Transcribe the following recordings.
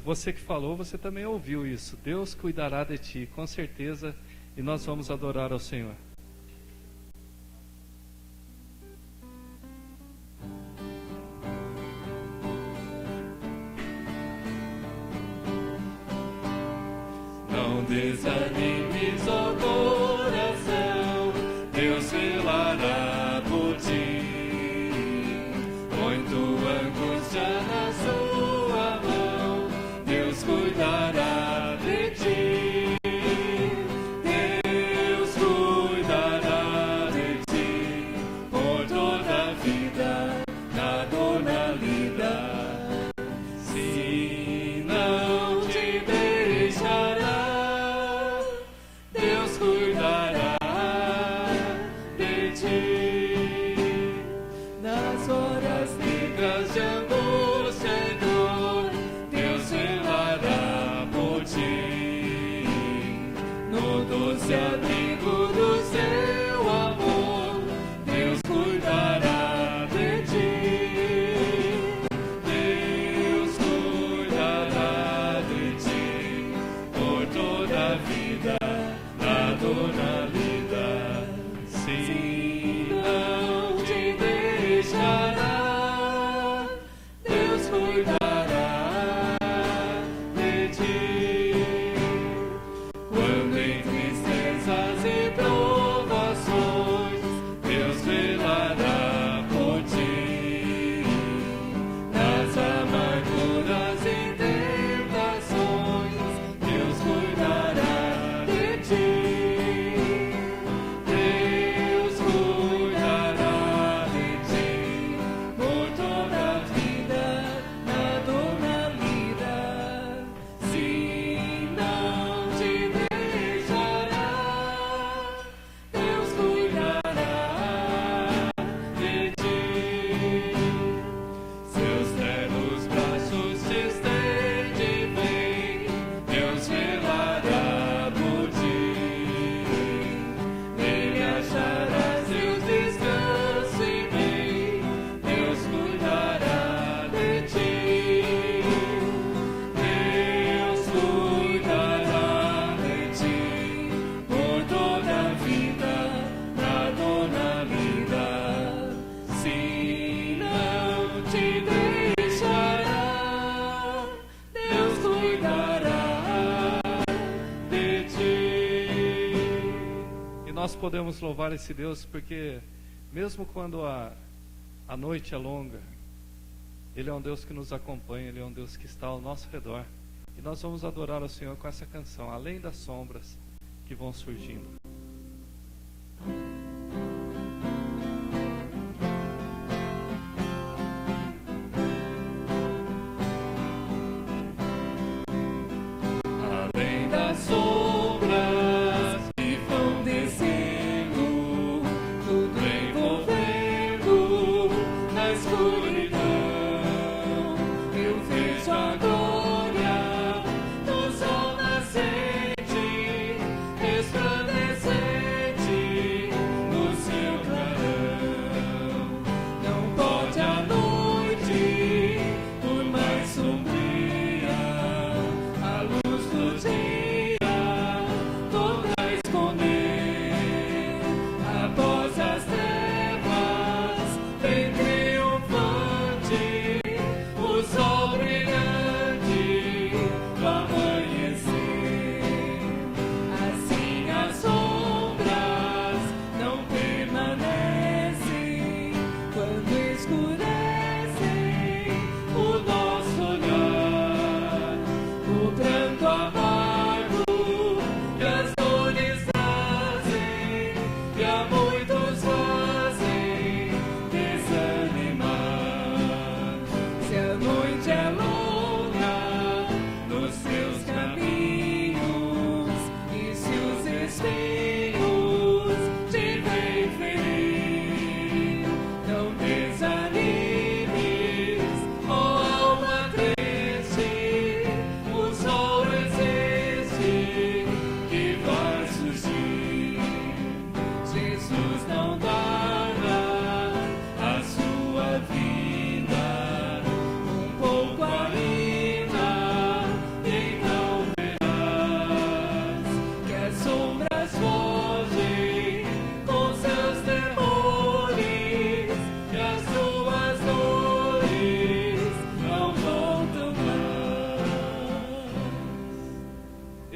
E você que falou, você também ouviu isso. Deus cuidará de ti, com certeza, e nós vamos adorar ao Senhor. Não desanimes, ó coração, Deus velará por ti. Põe tua angústia na sua mão, Deus cuidará de ti. Deus cuidará de ti, por toda a vida, na dor, na lida. Se não te deixará, Deus cuidará de ti. Nas horas negras de angústia e dor, Deus velará por ti. No doce abrigo do seu amor, Deus cuidará de ti. Deus cuidará de ti, por toda a vida, na dor, na lida. Se não te deixará, Deus cuidará de ti. Quando em tristezas e provações, Deus velará por ti. Nas amarguras e tentações, Deus cuidará de ti. Deus cuidará de ti, por toda a vida, na dor, na lida. Se não te deixará, Deus cuidará de ti. Seus ternos braços te estende bem, Deus velará por ti. Nele acharás Deus descanso e bem, Deus cuidará de ti. Deus cuidará de ti, por toda a vida, na dor, na lida. Se não te deixará, Deus cuidará de ti. E nós podemos louvar esse Deus porque, mesmo quando a noite é longa, Ele é um Deus que nos acompanha, Ele é um Deus que está ao nosso redor. E nós vamos adorar ao Senhor com essa canção, além das sombras que vão surgindo. Além das sombras que vão descendo, tudo envolvendo na escuridão, eu vejo a glória do sol nascente, resplandecendo.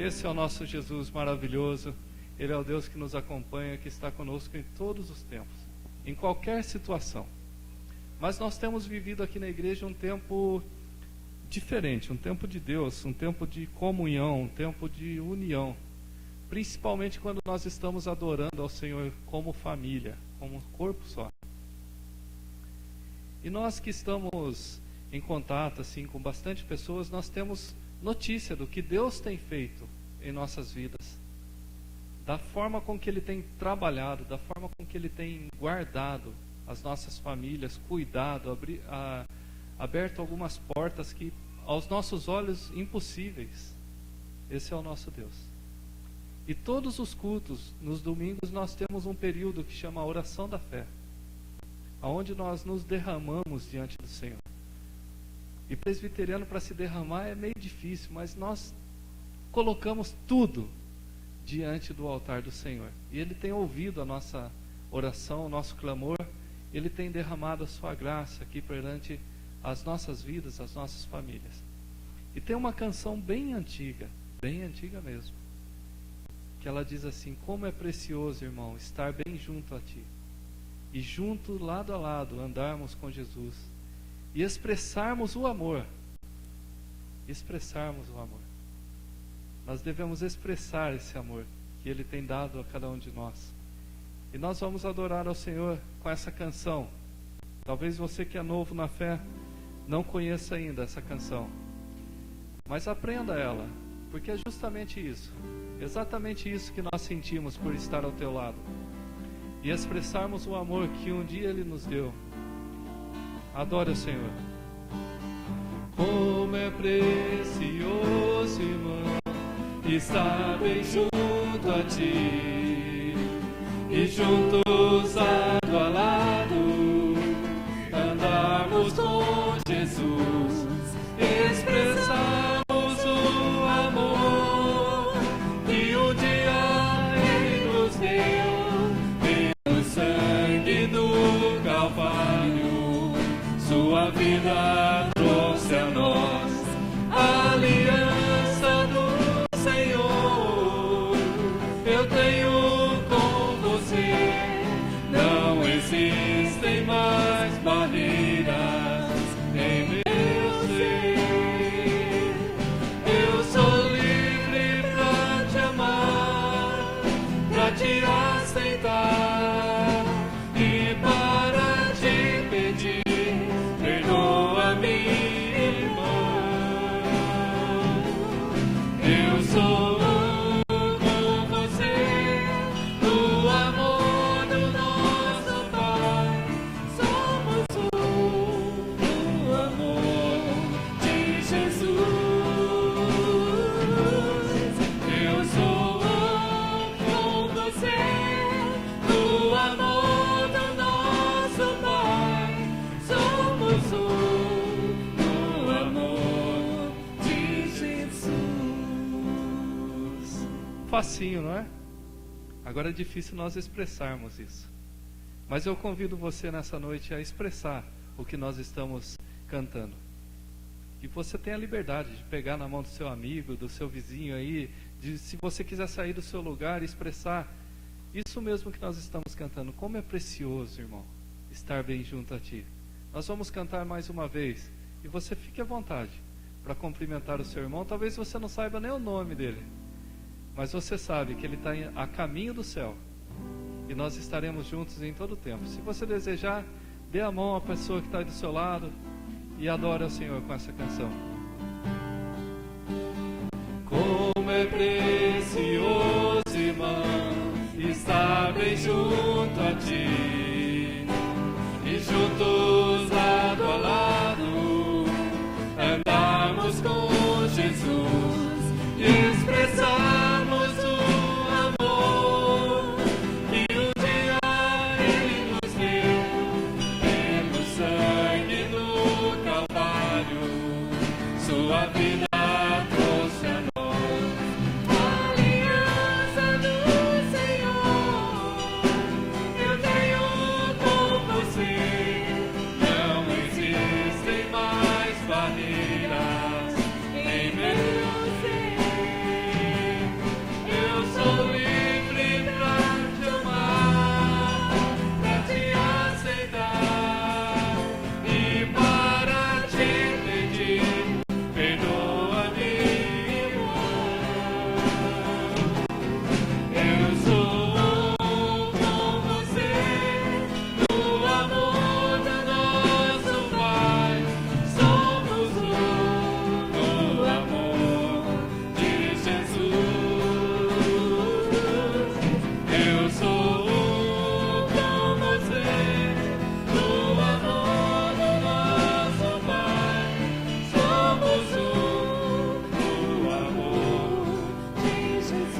Esse é o nosso Jesus maravilhoso. Ele é o Deus que nos acompanha, que está conosco em todos os tempos, em qualquer situação. Mas nós temos vivido aqui na igreja um tempo diferente, um tempo de Deus, um tempo de comunhão, um tempo de união. Principalmente quando nós estamos adorando ao Senhor como família, como corpo só. E nós que estamos em contato assim com bastante pessoas, nós temos notícia do que Deus tem feito em nossas vidas, da forma com que Ele tem trabalhado, da forma com que Ele tem guardado as nossas famílias, cuidado, aberto algumas portas que aos nossos olhos impossíveis. Esse é o nosso Deus. E todos os cultos, nos domingos, nós temos um período que chama a oração da fé, onde nós nos derramamos diante do Senhor. E presbiteriano, para se derramar é meio difícil, mas nós colocamos tudo diante do altar do Senhor. E Ele tem ouvido a nossa oração, o nosso clamor. Ele tem derramado a sua graça aqui perante as nossas vidas, as nossas famílias. E tem uma canção bem antiga mesmo, que ela diz assim: como é precioso, irmão, estar bem junto a Ti, e junto, lado a lado, andarmos com Jesus, e expressarmos o amor. Expressarmos o amor. Nós devemos expressar esse amor que Ele tem dado a cada um de nós. E nós vamos adorar ao Senhor com essa canção. Talvez você que é novo na fé não conheça ainda essa canção, mas aprenda ela, porque é justamente isso, exatamente isso que nós sentimos por estar ao teu lado e expressarmos o amor que um dia Ele nos deu. Adore o Senhor. Como é precioso, irmão, estar bem junto a Ti, e juntos lado a lado andarmos com Jesus, expressarmos o amor que um dia Ele nos deu pelo sangue do Calvário. Sua vida trouxe a nós a aliança do Senhor. Eu tenho com você, não existem mais barreiras em meu ser. Eu sou livre pra te amar, pra te aceitar e para te pedir. Perdoa-me, irmão. Eu sou com você no amor do nosso Pai. Somos no amor de Jesus. Eu sou com você no amor do nosso Pai. Somos no amor de Jesus. Facinho, não é? Agora é difícil nós expressarmos isso. Mas eu convido você nessa noite a expressar o que nós estamos cantando. Que você tenha a liberdade de pegar na mão do seu amigo, do seu vizinho aí, se você quiser sair do seu lugar e expressar isso mesmo que nós estamos cantando. Como é precioso, irmão, estar bem junto a Ti. Nós vamos cantar mais uma vez. E você fique à vontade para cumprimentar o seu irmão. Talvez você não saiba nem o nome dele, mas você sabe que ele está a caminho do céu. E nós estaremos juntos em todo o tempo. Se você desejar, dê a mão à pessoa que está aí do seu lado e adore ao Senhor com essa canção. Como é precioso, irmão, estar bem junto a Ti, e juntos lado a lado andarmos com Jesus e expressarmos o amor que um dia Ele nos deu pelo sangue do Calvário. Sua vida trouxe a nós a aliança do Senhor. Eu tenho com você, não existem mais barreiras em meu ser.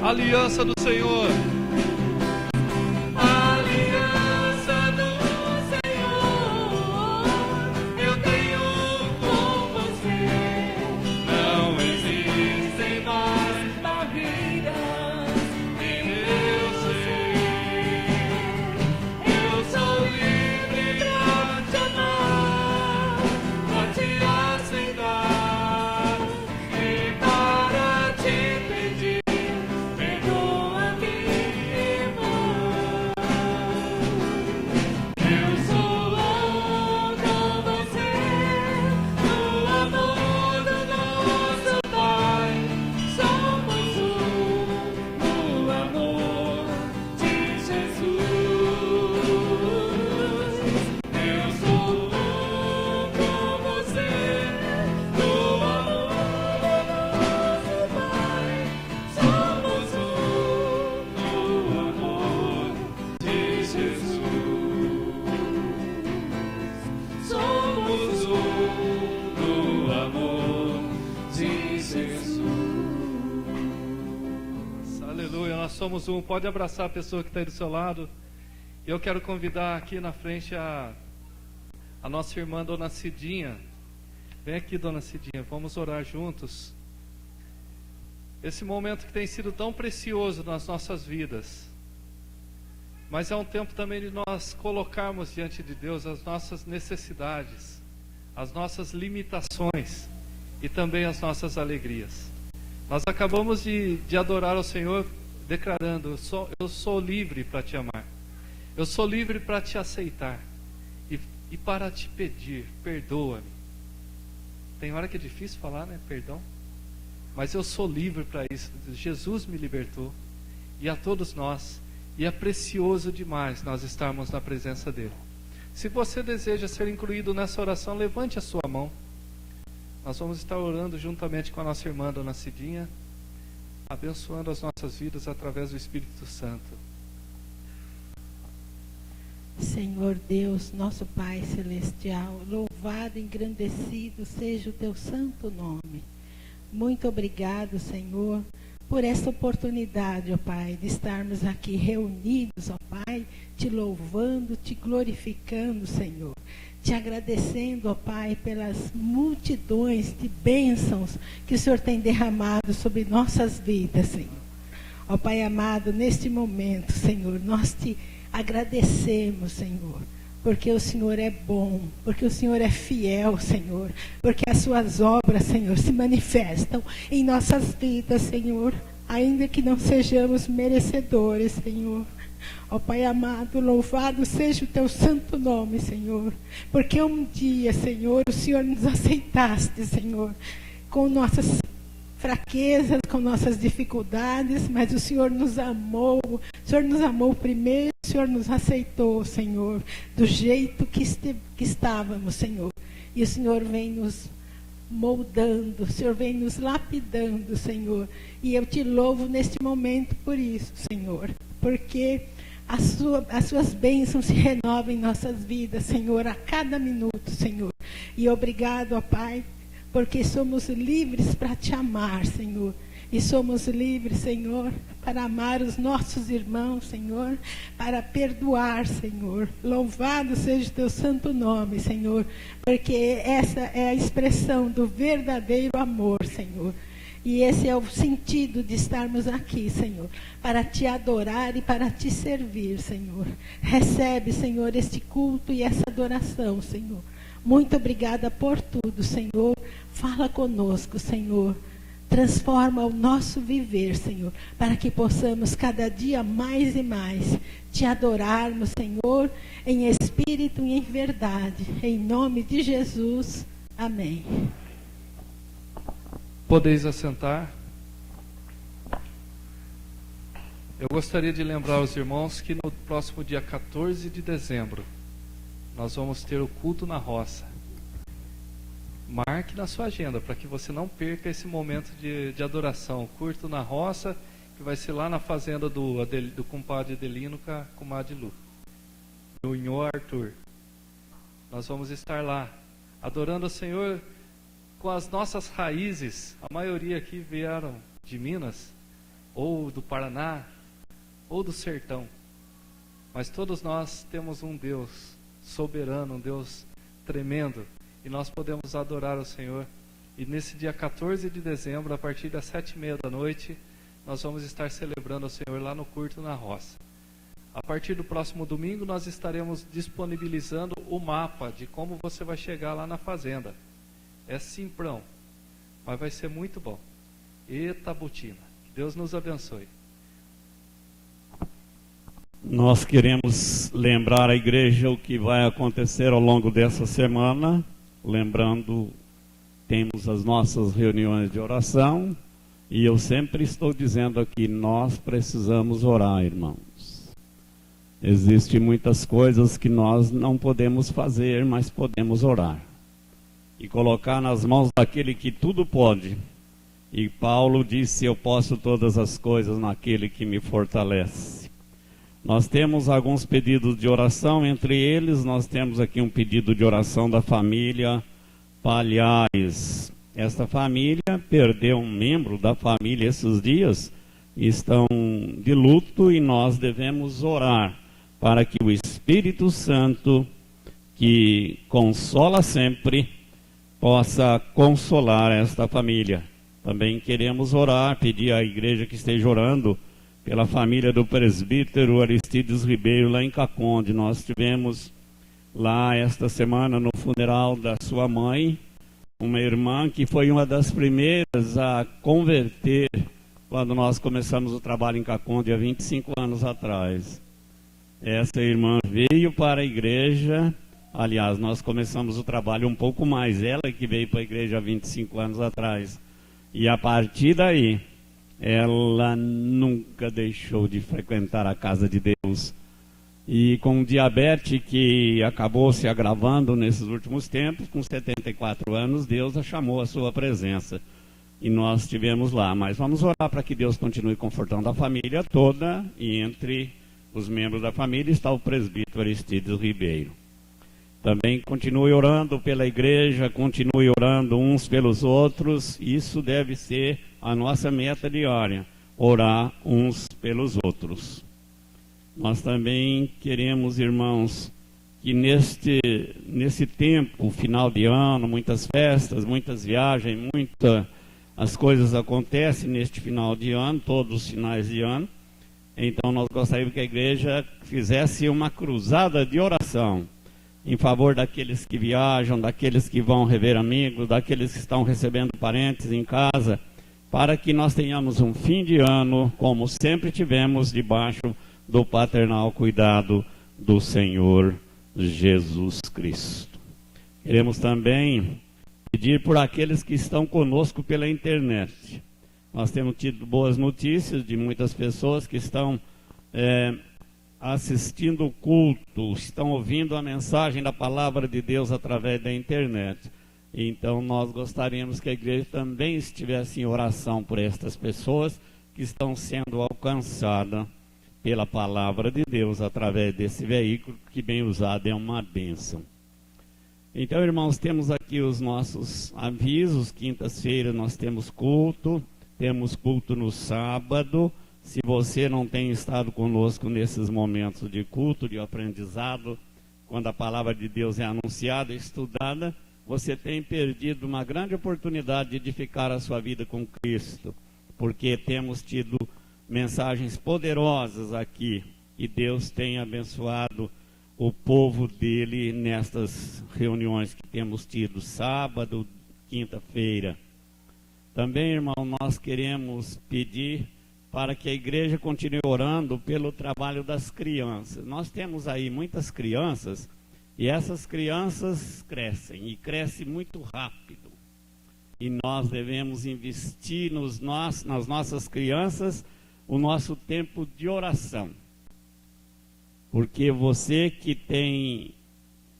Aliança do Senhor. Aliança do Senhor, eu tenho com você. Não existem mais barreiras em meu ser. Eu sou livre pra te amar, pra te aceitar e para te pedir. Perdoa-me, irmão. Eu sou com você, no amor do nosso Pai. Somos no amor de Jesus. Eu sou com você, no amor do nosso Pai. Somos no amor de Jesus. Somos no amor de Jesus. Aleluia, nós somos um. Pode abraçar a pessoa que está aí do seu lado. Eu quero convidar aqui na frente a nossa irmã Dona Cidinha. Vem aqui, Dona Cidinha, vamos orar juntos. Esse momento que tem sido tão precioso nas nossas vidas, mas é um tempo também de nós colocarmos diante de Deus as nossas necessidades, as nossas limitações e também as nossas alegrias. Nós acabamos de adorar ao Senhor declarando: eu sou livre para te amar, eu sou livre para te aceitar e para te pedir, perdoa-me. Tem hora que é difícil falar, né? Perdão. Mas eu sou livre para isso. Jesus me libertou. E a todos nós. E é precioso demais nós estarmos na presença dele. Se você deseja ser incluído nessa oração, levante a sua mão. Nós vamos estar orando juntamente com a nossa irmã Dona Cidinha, abençoando as nossas vidas através do Espírito Santo. Senhor Deus, nosso Pai Celestial, louvado e engrandecido seja o teu santo nome. Muito obrigado, Senhor, por essa oportunidade, ó Pai, de estarmos aqui reunidos, ó Pai, te louvando, te glorificando, Senhor. Te agradecendo, ó Pai, pelas multidões de bênçãos que o Senhor tem derramado sobre nossas vidas, Senhor. Ó Pai amado, neste momento, Senhor, nós te agradecemos, Senhor, porque o Senhor é bom, porque o Senhor é fiel, Senhor, porque as suas obras, Senhor, se manifestam em nossas vidas, Senhor, ainda que não sejamos merecedores, Senhor. Ó Pai amado, louvado seja o teu santo nome, Senhor, porque um dia, Senhor, o Senhor nos aceitaste, Senhor, com nossas fraquezas, com nossas dificuldades, mas o Senhor nos amou primeiro, o Senhor nos aceitou, Senhor, do jeito que estávamos, Senhor, e o Senhor vem nos moldando, o Senhor vem nos lapidando, Senhor, e eu te louvo neste momento por isso, Senhor, porque as suas bênçãos se renovam em nossas vidas, Senhor, a cada minuto, Senhor, e obrigado, ó Pai, porque somos livres para te amar, Senhor. E somos livres, Senhor, para amar os nossos irmãos, Senhor, para perdoar, Senhor. Louvado seja o teu santo nome, Senhor, porque essa é a expressão do verdadeiro amor, Senhor. E esse é o sentido de estarmos aqui, Senhor, para te adorar e para te servir, Senhor. Recebe, Senhor, este culto e essa adoração, Senhor. Muito obrigada por tudo, Senhor. Fala conosco, Senhor. Transforma o nosso viver, Senhor, para que possamos cada dia mais e mais te adorarmos, Senhor, em espírito e em verdade. Em nome de Jesus. Amém. Podeis assentar. Eu gostaria de lembrar aos irmãos que no próximo dia 14 de dezembro, nós vamos ter o culto na roça. Marque na sua agenda, para que você não perca esse momento de adoração. Culto na roça, que vai ser lá na fazenda do compadre Adelino com a comadre Lu, no Inho Arthur. Nós vamos estar lá, adorando o Senhor com as nossas raízes. A maioria aqui vieram de Minas, ou do Paraná, ou do sertão. Mas todos nós temos um Deus soberano, um Deus tremendo, e nós podemos adorar o Senhor. E nesse dia 14 de dezembro, a partir das 7h30 da noite, nós vamos estar celebrando o Senhor lá no Curto na Roça. A partir do próximo domingo, nós estaremos disponibilizando o mapa de como você vai chegar lá na fazenda. É simprão, mas vai ser muito bom. Eita butina, Deus nos abençoe. Nós queremos lembrar a igreja o que vai acontecer ao longo dessa semana. Lembrando, temos as nossas reuniões de oração. E eu sempre estou dizendo aqui, nós precisamos orar, irmãos. Existem muitas coisas que nós não podemos fazer, mas podemos orar. E colocar nas mãos daquele que tudo pode. E Paulo disse, eu posso todas as coisas naquele que me fortalece. Nós temos alguns pedidos de oração, entre eles nós temos aqui um pedido de oração da família Palhares. Esta família perdeu um membro da família esses dias, estão de luto e nós devemos orar para que o Espírito Santo, que consola sempre, possa consolar esta família. Também queremos orar, pedir à igreja que esteja orando pela família do presbítero Aristides Ribeiro lá em Caconde. Nós tivemos lá esta semana no funeral da sua mãe, uma irmã que foi uma das primeiras a converter quando nós começamos o trabalho em Caconde há 25 anos atrás. Essa irmã veio para a igreja, aliás, nós começamos o trabalho um pouco mais, ela que veio para a igreja há 25 anos atrás. E a partir daí, ela nunca deixou de frequentar a casa de Deus. E com diabetes que acabou se agravando nesses últimos tempos, com 74 anos, Deus a chamou à sua presença. E nós estivemos lá. Mas vamos orar para que Deus continue confortando a família toda. E entre os membros da família está o presbítero Aristides Ribeiro. Também continue orando pela igreja, continue orando uns pelos outros. Isso deve ser a nossa meta diária, orar uns pelos outros. Nós também queremos, irmãos, que nesse tempo, final de ano, muitas festas, muitas viagens, as coisas acontecem neste final de ano, todos os finais de ano. Então nós gostaríamos que a igreja fizesse uma cruzada de oração em favor daqueles que viajam, daqueles que vão rever amigos, daqueles que estão recebendo parentes em casa, para que nós tenhamos um fim de ano, como sempre tivemos, debaixo do paternal cuidado do Senhor Jesus Cristo. Queremos também pedir por aqueles que estão conosco pela internet. Nós temos tido boas notícias de muitas pessoas que estão assistindo o culto, estão ouvindo a mensagem da palavra de Deus através da internet. Então nós gostaríamos que a igreja também estivesse em oração por estas pessoas que estão sendo alcançadas pela palavra de Deus através desse veículo que, bem usado, é uma bênção. Então, irmãos, temos aqui os nossos avisos. Quintas-feiras nós temos culto no sábado. Se você não tem estado conosco nesses momentos de culto, de aprendizado, quando a palavra de Deus é anunciada, estudada, você tem perdido uma grande oportunidade de edificar a sua vida com Cristo, porque temos tido mensagens poderosas aqui, e Deus tem abençoado o povo dele nestas reuniões que temos tido sábado, quinta-feira. Também, irmão, nós queremos pedir para que a igreja continue orando pelo trabalho das crianças. Nós temos aí muitas crianças, e essas crianças crescem, e crescem muito rápido. E nós devemos investir nas nossas crianças o nosso tempo de oração, porque você que tem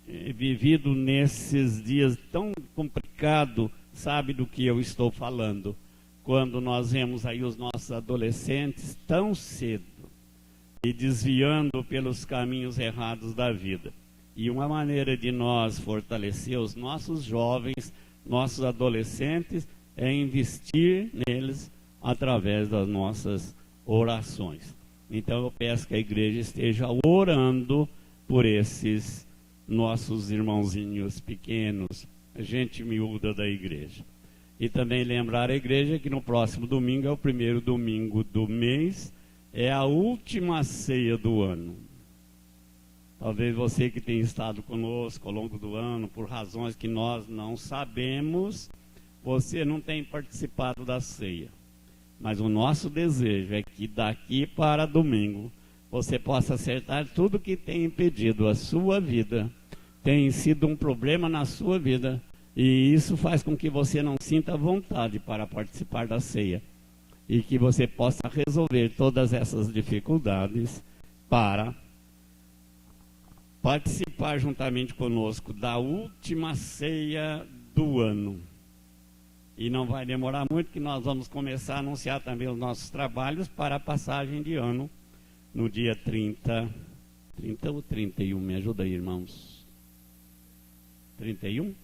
vivido nesses dias tão complicados sabe do que eu estou falando, quando nós vemos aí os nossos adolescentes tão cedo e desviando pelos caminhos errados da vida. E uma maneira de nós fortalecer os nossos jovens, nossos adolescentes, é investir neles através das nossas orações. Então eu peço que a igreja esteja orando por esses nossos irmãozinhos pequenos, gente miúda da igreja. E também lembrar a igreja que no próximo domingo é o primeiro domingo do mês, é a última ceia do ano. Talvez você que tem estado conosco ao longo do ano, por razões que nós não sabemos, você não tem participado da ceia. Mas o nosso desejo é que daqui para domingo você possa acertar tudo que tem impedido a sua vida, tem sido um problema na sua vida, e isso faz com que você não sinta vontade para participar da ceia. E que você possa resolver todas essas dificuldades para participar juntamente conosco da última ceia do ano. E não vai demorar muito que nós vamos começar a anunciar também os nossos trabalhos para a passagem de ano no dia 30 ou 31, me ajuda aí, irmãos. 31?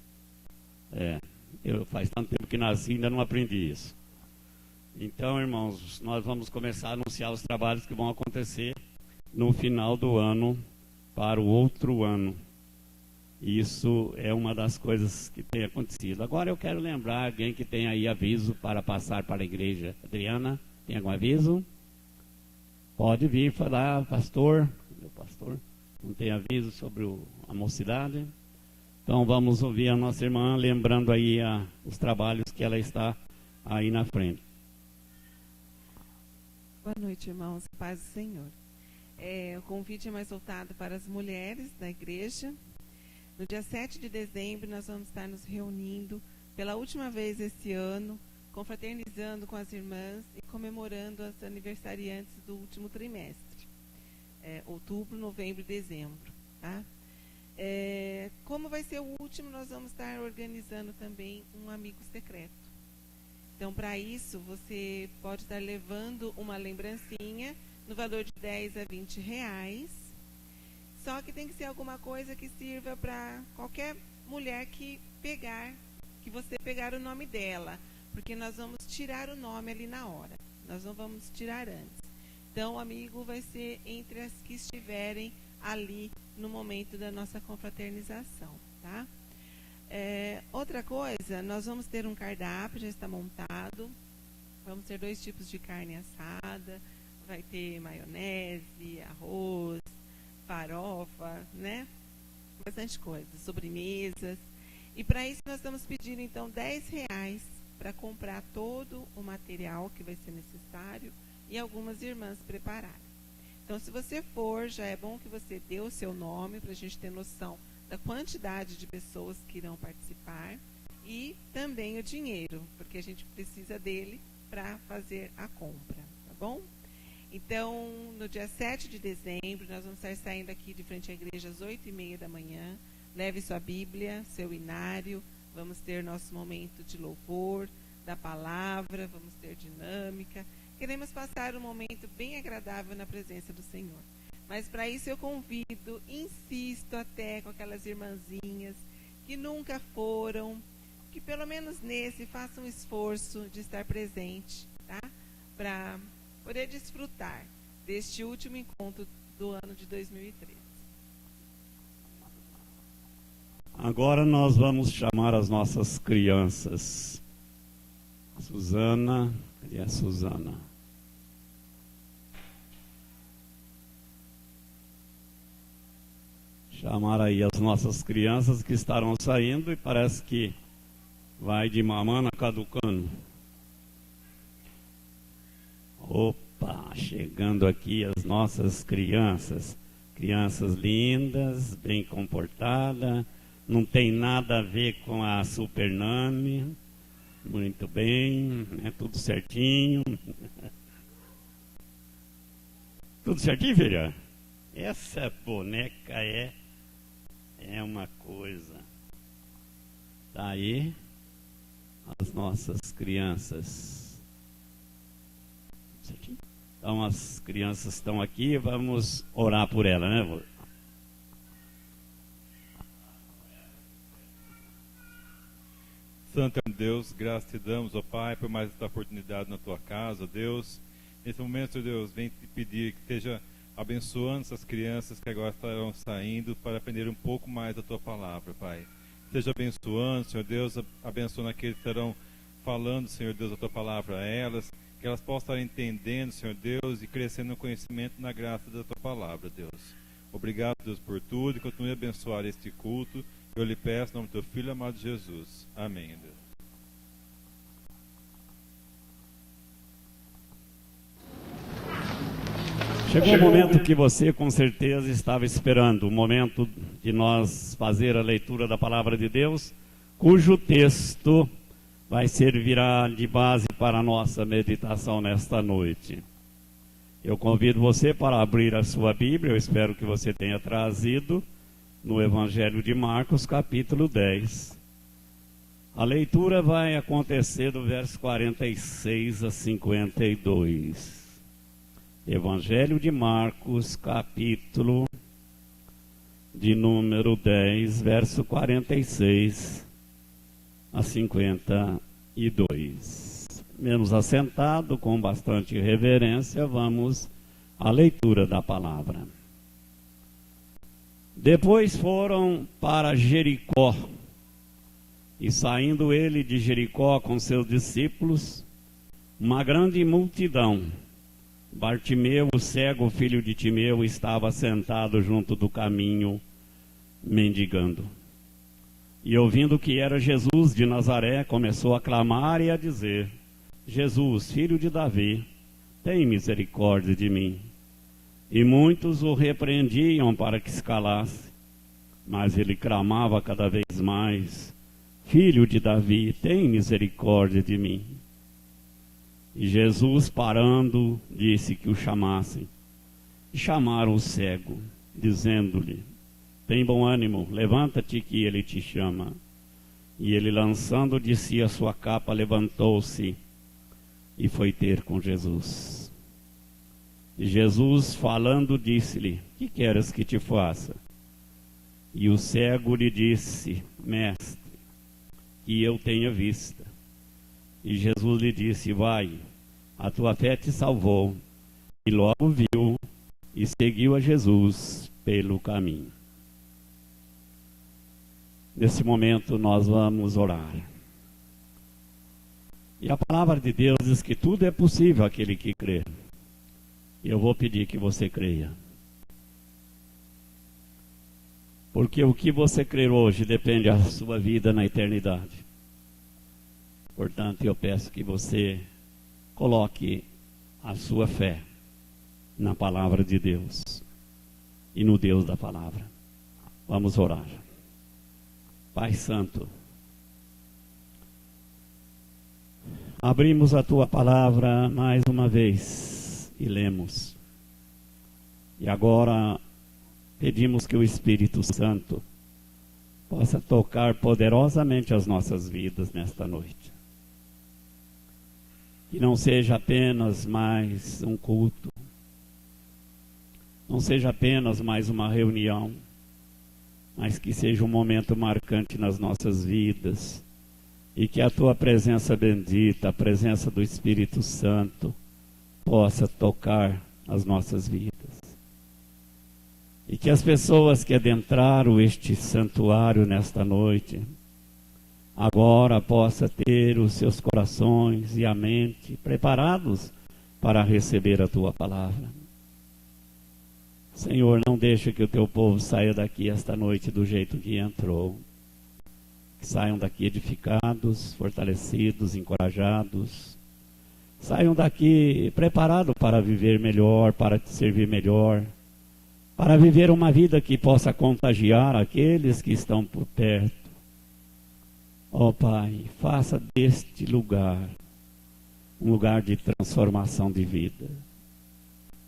Faz tanto tempo que nasci, ainda não aprendi isso. Então, irmãos, nós vamos começar a anunciar os trabalhos que vão acontecer no final do ano para o outro ano. Isso é uma das coisas que tem acontecido. Agora eu quero lembrar alguém que tem aí aviso para passar para a igreja. Adriana, tem algum aviso? Pode vir falar, pastor. Meu pastor, não tem aviso sobre a mocidade? Então vamos ouvir a nossa irmã, lembrando aí os trabalhos que ela está aí na frente. Boa noite, irmãos. Paz do Senhor. O convite é mais voltado para as mulheres da igreja. No dia 7 de dezembro, nós vamos estar nos reunindo pela última vez esse ano, confraternizando com as irmãs e comemorando as aniversariantes do último trimestre. Outubro, novembro e dezembro. Tá? Como vai ser o último, nós vamos estar organizando também um amigo secreto. Então, para isso, você pode estar levando uma lembrancinha no valor de 10 a 20 reais. Só que tem que ser alguma coisa que sirva para qualquer mulher que você pegar o nome dela. Porque nós vamos tirar o nome ali na hora. Nós não vamos tirar antes. Então, o amigo vai ser entre as que estiverem ali no momento da nossa confraternização, tá? Outra coisa, nós vamos ter um cardápio, já está montado. Vamos ter 2 tipos de carne assada. Vai ter maionese, arroz, farofa, né? Bastante coisa, sobremesas. E para isso nós estamos pedindo então 10 reais para comprar todo o material que vai ser necessário e algumas irmãs prepararem. Então, se você for, já é bom que você dê o seu nome para a gente ter noção da quantidade de pessoas que irão participar e também o dinheiro, porque a gente precisa dele para fazer a compra, tá bom? Então, no dia 7 de dezembro, nós vamos estar saindo aqui de frente à igreja às 8h30 da manhã. Leve sua Bíblia, seu inário, vamos ter nosso momento de louvor, da palavra, vamos ter dinâmica. Queremos passar um momento bem agradável na presença do Senhor. Mas para isso eu convido, insisto até com aquelas irmãzinhas que nunca foram, que pelo menos nesse façam um esforço de estar presente, tá? Para poder desfrutar deste último encontro do ano de 2013. Agora nós vamos chamar as nossas crianças. Suzana, e a Suzana. Chamar aí as nossas crianças que estarão saindo e parece que vai de mamana caducando. Opa, chegando aqui as nossas crianças. Crianças lindas, bem comportadas, não tem nada a ver com a Super Nani. Muito bem, tudo certinho. Tudo certinho, filha? Essa boneca é uma coisa. Tá aí as nossas crianças. Certinho? Então as crianças estão aqui, vamos orar por ela, né? Santo Deus, graças te damos, ó Pai, por mais esta oportunidade na tua casa, ó Deus. Nesse momento, Senhor Deus, vem te pedir que esteja abençoando essas crianças que agora estarão saindo para aprender um pouco mais da Tua Palavra, Pai. Esteja abençoando, Senhor Deus, abençoando aqueles que estarão falando, Senhor Deus, a Tua Palavra a elas, que elas possam estar entendendo, Senhor Deus, e crescendo no conhecimento e na graça da Tua Palavra, Deus. Obrigado, Deus, por tudo, e continue a abençoar este culto. Eu lhe peço, em nome do Teu Filho amado Jesus. Amém, Deus. Chegou o momento que você com certeza estava esperando, o momento de nós fazer a leitura da Palavra de Deus, cujo texto vai servirá de base para a nossa meditação nesta noite. Eu convido você para abrir a sua Bíblia, eu espero que você tenha trazido, no Evangelho de Marcos, capítulo 10. A leitura vai acontecer do verso 46 a 52. Evangelho de Marcos, capítulo de número 10, verso 46 a 52. Menos assentado, com bastante reverência, vamos à leitura da palavra. Depois foram para Jericó, e saindo ele de Jericó com seus discípulos, uma grande multidão, Bartimeu, o cego, filho de Timeu, estava sentado junto do caminho, mendigando. E ouvindo que era Jesus de Nazaré, começou a clamar e a dizer: Jesus, filho de Davi, tem misericórdia de mim. E muitos o repreendiam para que se calasse, mas ele clamava cada vez mais: Filho de Davi, tem misericórdia de mim. E Jesus, parando, disse que o chamassem. E chamaram o cego, dizendo-lhe: Tem bom ânimo, levanta-te que ele te chama. E ele, lançando de si a sua capa, levantou-se e foi ter com Jesus. E Jesus, falando, disse-lhe: Que queres que te faça? E o cego lhe disse: Mestre, que eu tenha vista. E Jesus lhe disse: Vai, a tua fé te salvou. E logo viu e seguiu a Jesus pelo caminho. Nesse momento nós vamos orar. E a palavra de Deus diz que tudo é possível àquele que crê. E eu vou pedir que você creia. Porque o que você crer hoje depende da sua vida na eternidade. Portanto, eu peço que você coloque a sua fé na palavra de Deus e no Deus da palavra. Vamos orar. Pai Santo, abrimos a tua palavra mais uma vez e lemos. E agora pedimos que o Espírito Santo possa tocar poderosamente as nossas vidas nesta noite. Que não seja apenas mais um culto, não seja apenas mais uma reunião, mas que seja um momento marcante nas nossas vidas, e que a tua presença bendita, a presença do Espírito Santo, possa tocar as nossas vidas. E que as pessoas que adentraram este santuário nesta noite, agora possa ter os seus corações e a mente preparados para receber a tua palavra. Senhor, não deixe que o teu povo saia daqui esta noite do jeito que entrou. Que saiam daqui edificados, fortalecidos, encorajados. Saiam daqui preparados para viver melhor, para te servir melhor, para viver uma vida que possa contagiar aqueles que estão por perto. Ó Pai, faça deste lugar um lugar de transformação de vida.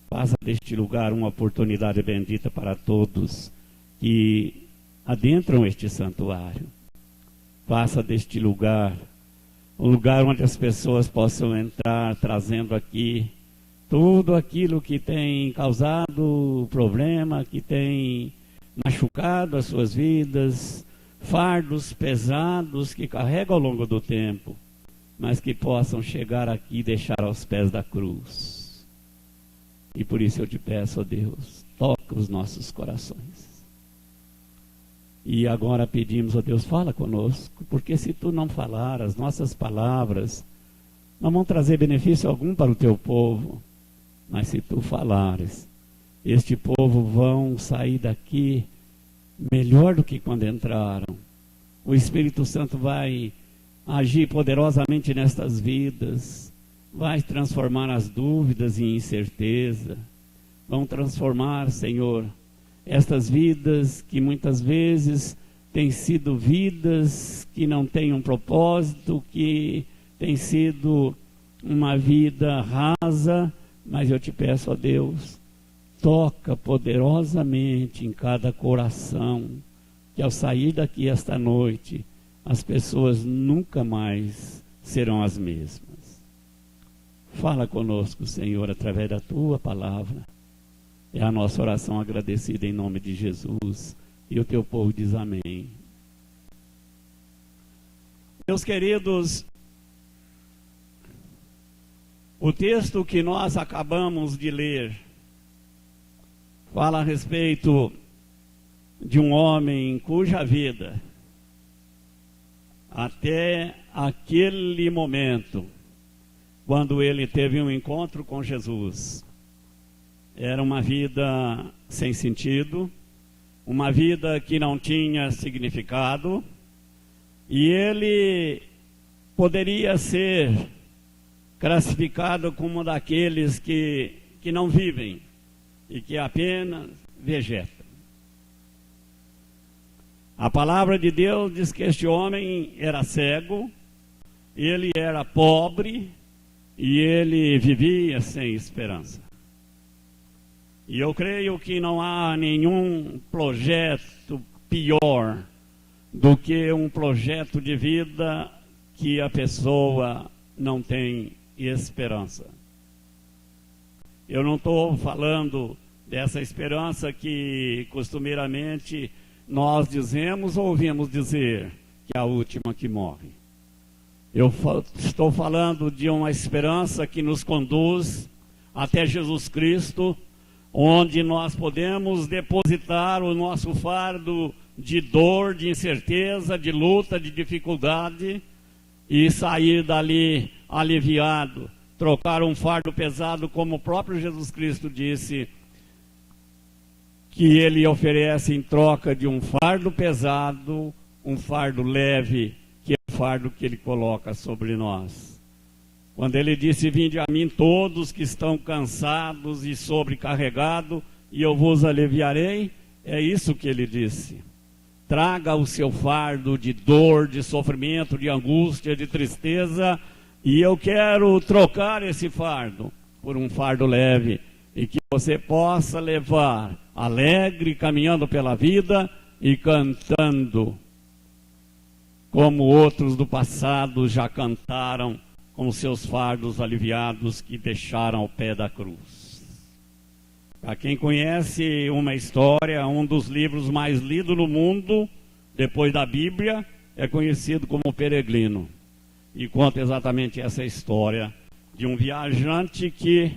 Faça deste lugar uma oportunidade bendita para todos que adentram este santuário. Faça deste lugar um lugar onde as pessoas possam entrar trazendo aqui tudo aquilo que tem causado problema, que tem machucado as suas vidas, fardos pesados que carregam ao longo do tempo, mas que possam chegar aqui e deixar aos pés da cruz. E por isso eu te peço, ó Deus, toca os nossos corações. E agora pedimos, ó Deus, fala conosco, porque se tu não falar, as nossas palavras não vão trazer benefício algum para o teu povo. Mas se tu falares, este povo vão sair daqui melhor do que quando entraram. O Espírito Santo vai agir poderosamente nestas vidas, vai transformar as dúvidas em incerteza, vão transformar, Senhor, estas vidas que muitas vezes têm sido vidas que não têm um propósito, que tem sido uma vida rasa, mas eu te peço, ó Deus, toca poderosamente em cada coração, que ao sair daqui esta noite, as pessoas nunca mais serão as mesmas. Fala conosco, Senhor, através da tua palavra. É a nossa oração agradecida em nome de Jesus. E o teu povo diz amém. Meus queridos, o texto que nós acabamos de ler fala a respeito de um homem cuja vida, até aquele momento, quando ele teve um encontro com Jesus, era uma vida sem sentido, uma vida que não tinha significado, e ele poderia ser classificado como um daqueles que não vivem e que apenas vegetam. A palavra de Deus diz que este homem era cego, ele era pobre e ele vivia sem esperança. E eu creio que não há nenhum projeto pior do que um projeto de vida que a pessoa não tem esperança. Eu não estou falando dessa esperança que costumeiramente nós dizemos ou ouvimos dizer, que é a última que morre. Eu estou falando de uma esperança que nos conduz até Jesus Cristo, onde nós podemos depositar o nosso fardo de dor, de incerteza, de luta, de dificuldade e sair dali aliviado, trocar um fardo pesado, como o próprio Jesus Cristo disse, que ele oferece em troca de um fardo pesado, um fardo leve, que é o fardo que ele coloca sobre nós. Quando ele disse, vinde a mim todos que estão cansados e sobrecarregados, e eu vos aliviarei, é isso que ele disse. Traga o seu fardo de dor, de sofrimento, de angústia, de tristeza, e eu quero trocar esse fardo por um fardo leve, e que você possa levar alegre, caminhando pela vida e cantando, como outros do passado já cantaram, com seus fardos aliviados que deixaram ao pé da cruz. Para quem conhece uma história, um dos livros mais lidos no mundo, depois da Bíblia, é conhecido como O Peregrino. E conta exatamente essa história de um viajante que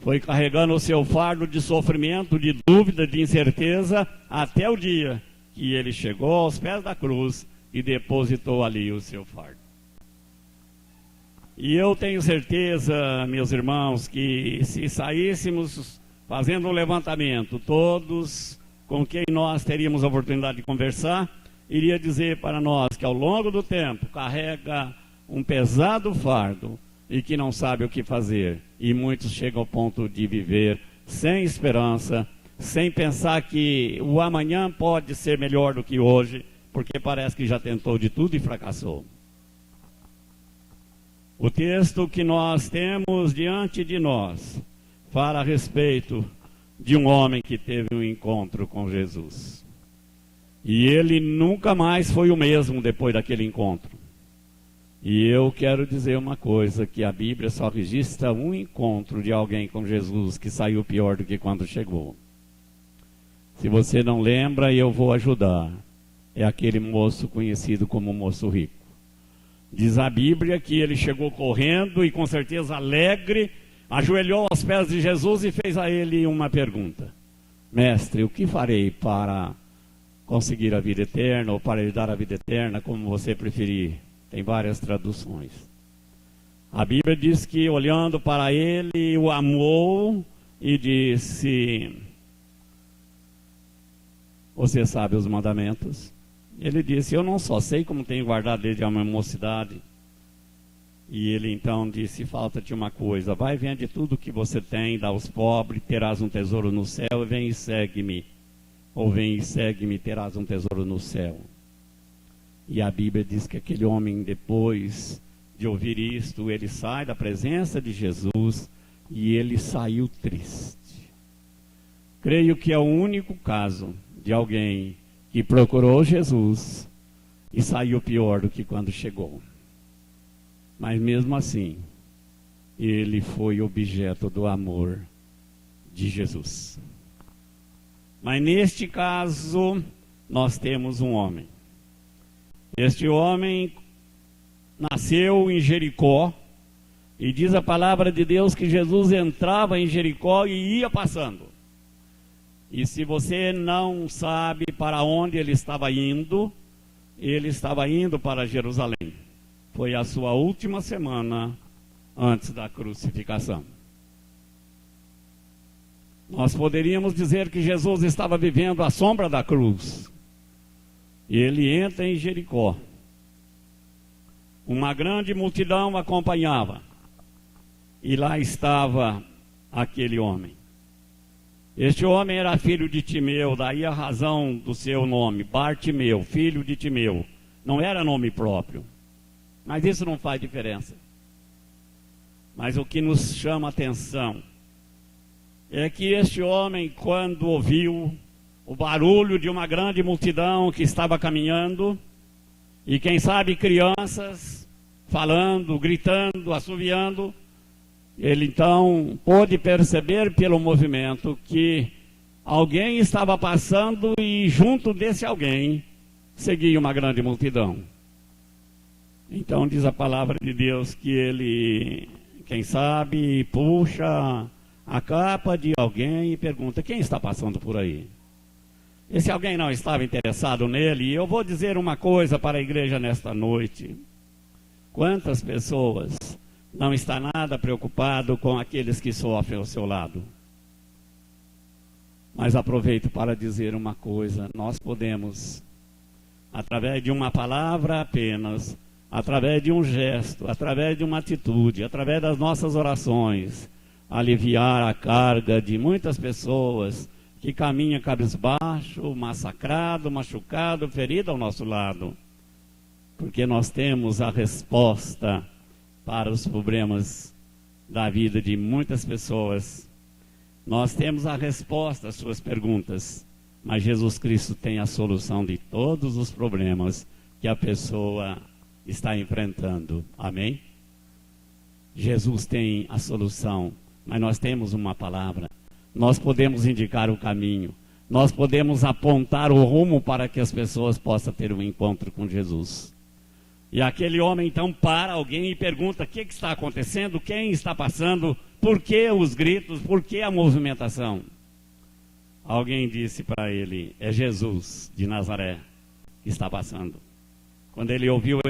foi carregando o seu fardo de sofrimento, de dúvida, de incerteza, até o dia que ele chegou aos pés da cruz e depositou ali o seu fardo. E eu tenho certeza, meus irmãos, que se saíssemos fazendo um levantamento, todos com quem nós teríamos a oportunidade de conversar, iria dizer para nós que ao longo do tempo carrega um pesado fardo e que não sabe o que fazer. E muitos chegam ao ponto de viver sem esperança, sem pensar que o amanhã pode ser melhor do que hoje, porque parece que já tentou de tudo e fracassou. O texto que nós temos diante de nós fala a respeito de um homem que teve um encontro com Jesus. E ele nunca mais foi o mesmo depois daquele encontro. E eu quero dizer uma coisa, que a Bíblia só registra um encontro de alguém com Jesus que saiu pior do que quando chegou. Se você não lembra, eu vou ajudar. É aquele moço conhecido como moço rico. Diz a Bíblia que ele chegou correndo e com certeza alegre, ajoelhou aos pés de Jesus e fez a ele uma pergunta: Mestre, o que farei para conseguir a vida eterna, ou para lhe dar a vida eterna, como você preferir? Tem várias traduções. A Bíblia diz que, olhando para ele, o amou e disse: você sabe os mandamentos? Ele disse: eu não só sei, como tenho guardado desde a minha mocidade. E ele então disse: falta-te uma coisa, vai, vende tudo que você tem, dá aos pobres, terás um tesouro no céu, e vem e segue-me. Ou vem e segue-me, terás um tesouro no céu. E a Bíblia diz que aquele homem, depois de ouvir isto, ele sai da presença de Jesus e ele saiu triste. Creio que é o único caso de alguém que procurou Jesus e saiu pior do que quando chegou. Mas mesmo assim, ele foi objeto do amor de Jesus. Mas neste caso, nós temos um homem. Este homem nasceu em Jericó, e diz a palavra de Deus que Jesus entrava em Jericó e ia passando. E se você não sabe para onde ele estava indo para Jerusalém. Foi a sua última semana antes da crucificação. Nós poderíamos dizer que Jesus estava vivendo à sombra da cruz. E ele entra em Jericó. Uma grande multidão acompanhava. E lá estava aquele homem. Este homem era filho de Timeu, daí a razão do seu nome, Bartimeu, filho de Timeu. Não era nome próprio. Mas isso não faz diferença. Mas o que nos chama a atenção é que este homem, quando ouviu o barulho de uma grande multidão que estava caminhando, e quem sabe crianças falando, gritando, assoviando, ele então pôde perceber pelo movimento que alguém estava passando e junto desse alguém seguia uma grande multidão. Então diz a palavra de Deus que ele, quem sabe, puxa a capa de alguém e pergunta: quem está passando por aí? Esse alguém não estava interessado nele. E eu vou dizer uma coisa para a igreja nesta noite: quantas pessoas não estão nada preocupadas com aqueles que sofrem ao seu lado? Mas aproveito para dizer uma coisa: nós podemos, através de uma palavra apenas, através de um gesto, através de uma atitude, através das nossas orações, aliviar a carga de muitas pessoas que caminham cabisbaixo, massacrado, machucado, ferido ao nosso lado. Porque nós temos a resposta para os problemas da vida de muitas pessoas. Nós temos a resposta às suas perguntas. Mas Jesus Cristo tem a solução de todos os problemas que a pessoa está enfrentando. Amém? Jesus tem a solução, mas nós temos uma palavra. Nós podemos indicar o caminho. Nós podemos apontar o rumo para que as pessoas possam ter um encontro com Jesus. E aquele homem então para alguém e pergunta: o que está acontecendo? Quem está passando? Por que os gritos? Por que a movimentação? Alguém disse para ele: é Jesus de Nazaré que está passando. Quando ele ouviu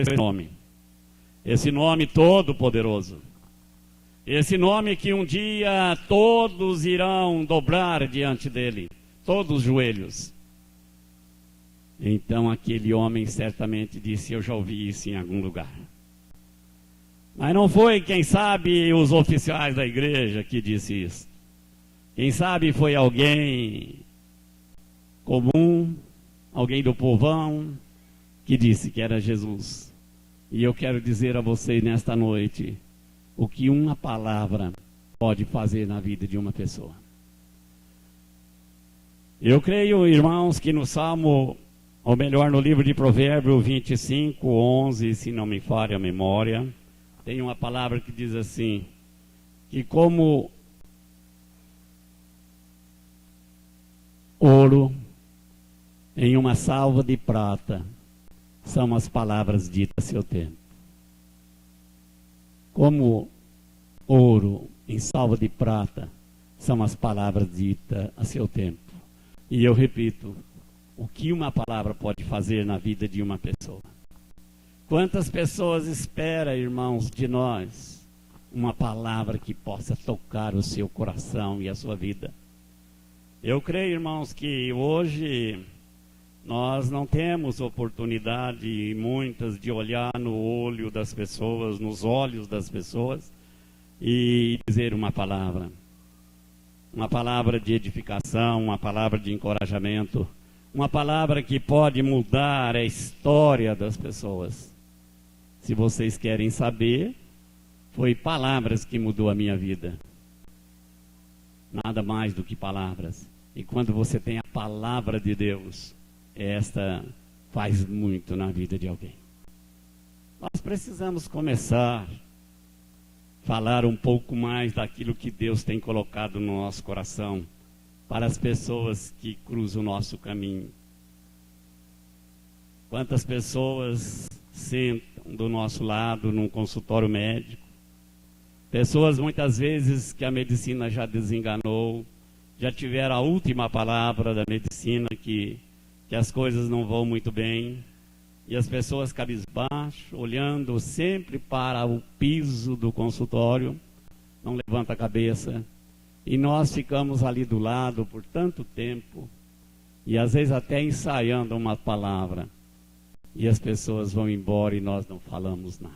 esse nome todo poderoso, esse nome que um dia todos irão dobrar diante dele, todos os joelhos. Então aquele homem certamente disse: eu já ouvi isso em algum lugar. Mas não foi, quem sabe, os oficiais da igreja que disse isso. Quem sabe foi alguém comum, alguém do povão, que disse que era Jesus. E eu quero dizer a vocês nesta noite o que uma palavra pode fazer na vida de uma pessoa. Eu creio, irmãos, que no Salmo, ou melhor, no livro de Provérbios 25, 11, se não me falha a memória, tem uma palavra que diz assim, que como ouro em uma salva de prata são as palavras ditas a seu tempo. Como ouro em salva de prata são as palavras ditas a seu tempo. E eu repito, o que uma palavra pode fazer na vida de uma pessoa? Quantas pessoas esperam, irmãos, de nós, uma palavra que possa tocar o seu coração e a sua vida? Eu creio, irmãos, que hoje nós não temos oportunidade, muitas, de olhar no olho das pessoas, nos olhos das pessoas e dizer uma palavra de edificação, uma palavra de encorajamento, uma palavra que pode mudar a história das pessoas. Se vocês querem saber, foi palavras que mudou a minha vida. Nada mais do que palavras. E quando você tem a palavra de Deus, esta faz muito na vida de alguém. Nós precisamos começar a falar um pouco mais daquilo que Deus tem colocado no nosso coração para as pessoas que cruzam o nosso caminho. Quantas pessoas sentam do nosso lado num consultório médico, pessoas muitas vezes que a medicina já desenganou, já tiveram a última palavra da medicina que as coisas não vão muito bem, e as pessoas cabisbaixo, olhando sempre para o piso do consultório, não levanta a cabeça, e nós ficamos ali do lado por tanto tempo, e às vezes até ensaiando uma palavra, e as pessoas vão embora e nós não falamos nada.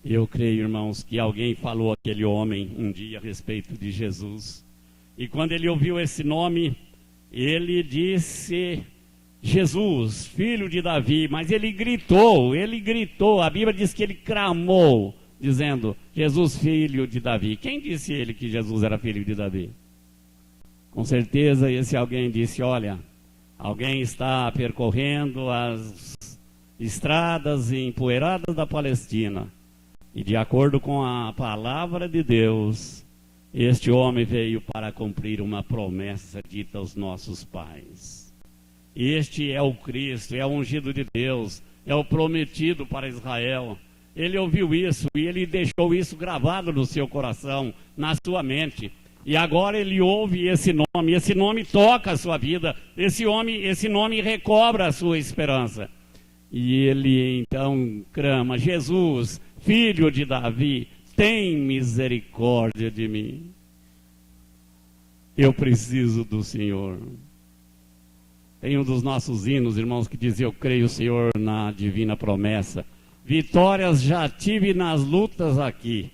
Eu creio, irmãos, que alguém falou àquele homem um dia a respeito de Jesus. E quando ele ouviu esse nome, ele disse: Jesus, filho de Davi. Mas ele gritou, a Bíblia diz que ele clamou, dizendo: Jesus, filho de Davi. Quem disse ele que Jesus era filho de Davi? Com certeza esse alguém disse: olha, alguém está percorrendo as estradas empoeiradas da Palestina. E de acordo com a palavra de Deus, este homem veio para cumprir uma promessa dita aos nossos pais. Este é o Cristo, é o ungido de Deus, é o prometido para Israel. Ele ouviu isso e ele deixou isso gravado no seu coração, na sua mente. E agora ele ouve esse nome toca a sua vida, esse nome recobra a sua esperança. E ele então clama: Jesus, filho de Davi, tem misericórdia de mim. Eu preciso do Senhor. Tem um dos nossos hinos, irmãos, que diz: eu creio, Senhor, na divina promessa. Vitórias já tive nas lutas aqui.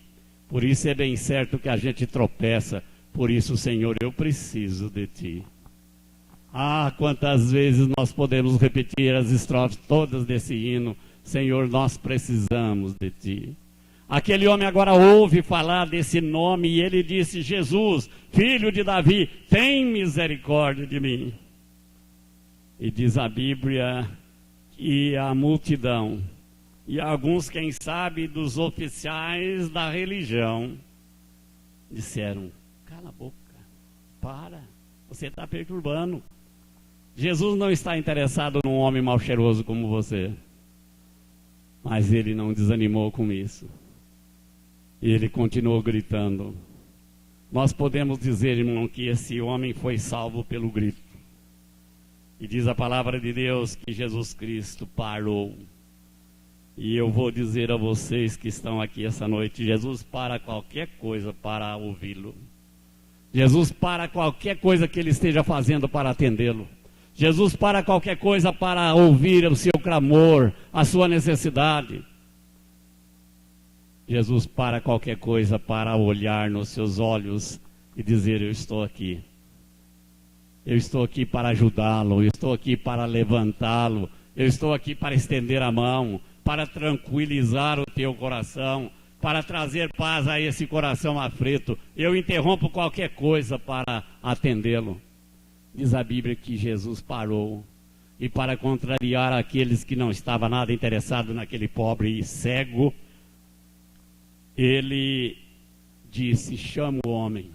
Por isso é bem certo que a gente tropeça. Por isso, Senhor, eu preciso de Ti. Ah, quantas vezes nós podemos repetir as estrofes todas desse hino: Senhor, nós precisamos de Ti. Aquele homem agora ouve falar desse nome e ele disse: Jesus, filho de Davi, tem misericórdia de mim. E diz a Bíblia que a multidão, e alguns, quem sabe, dos oficiais da religião, disseram: cala a boca, para, você está perturbando. Jesus não está interessado num homem mal cheiroso como você. Mas ele não desanimou com isso. E ele continuou gritando. Nós podemos dizer, irmão, que esse homem foi salvo pelo grito. E diz a palavra de Deus que Jesus Cristo parou. E eu vou dizer a vocês que estão aqui essa noite: Jesus para qualquer coisa para ouvi-lo. Jesus para qualquer coisa que ele esteja fazendo para atendê-lo. Jesus para qualquer coisa para ouvir o seu clamor, a sua necessidade. Jesus para qualquer coisa para olhar nos seus olhos e dizer: eu estou aqui. Eu estou aqui para ajudá-lo, eu estou aqui para levantá-lo, eu estou aqui para estender a mão, para tranquilizar o teu coração, para trazer paz a esse coração aflito. Eu interrompo qualquer coisa para atendê-lo. Diz a Bíblia que Jesus parou, e para contrariar aqueles que não estavam nada interessados naquele pobre e cego, ele disse: chama o homem.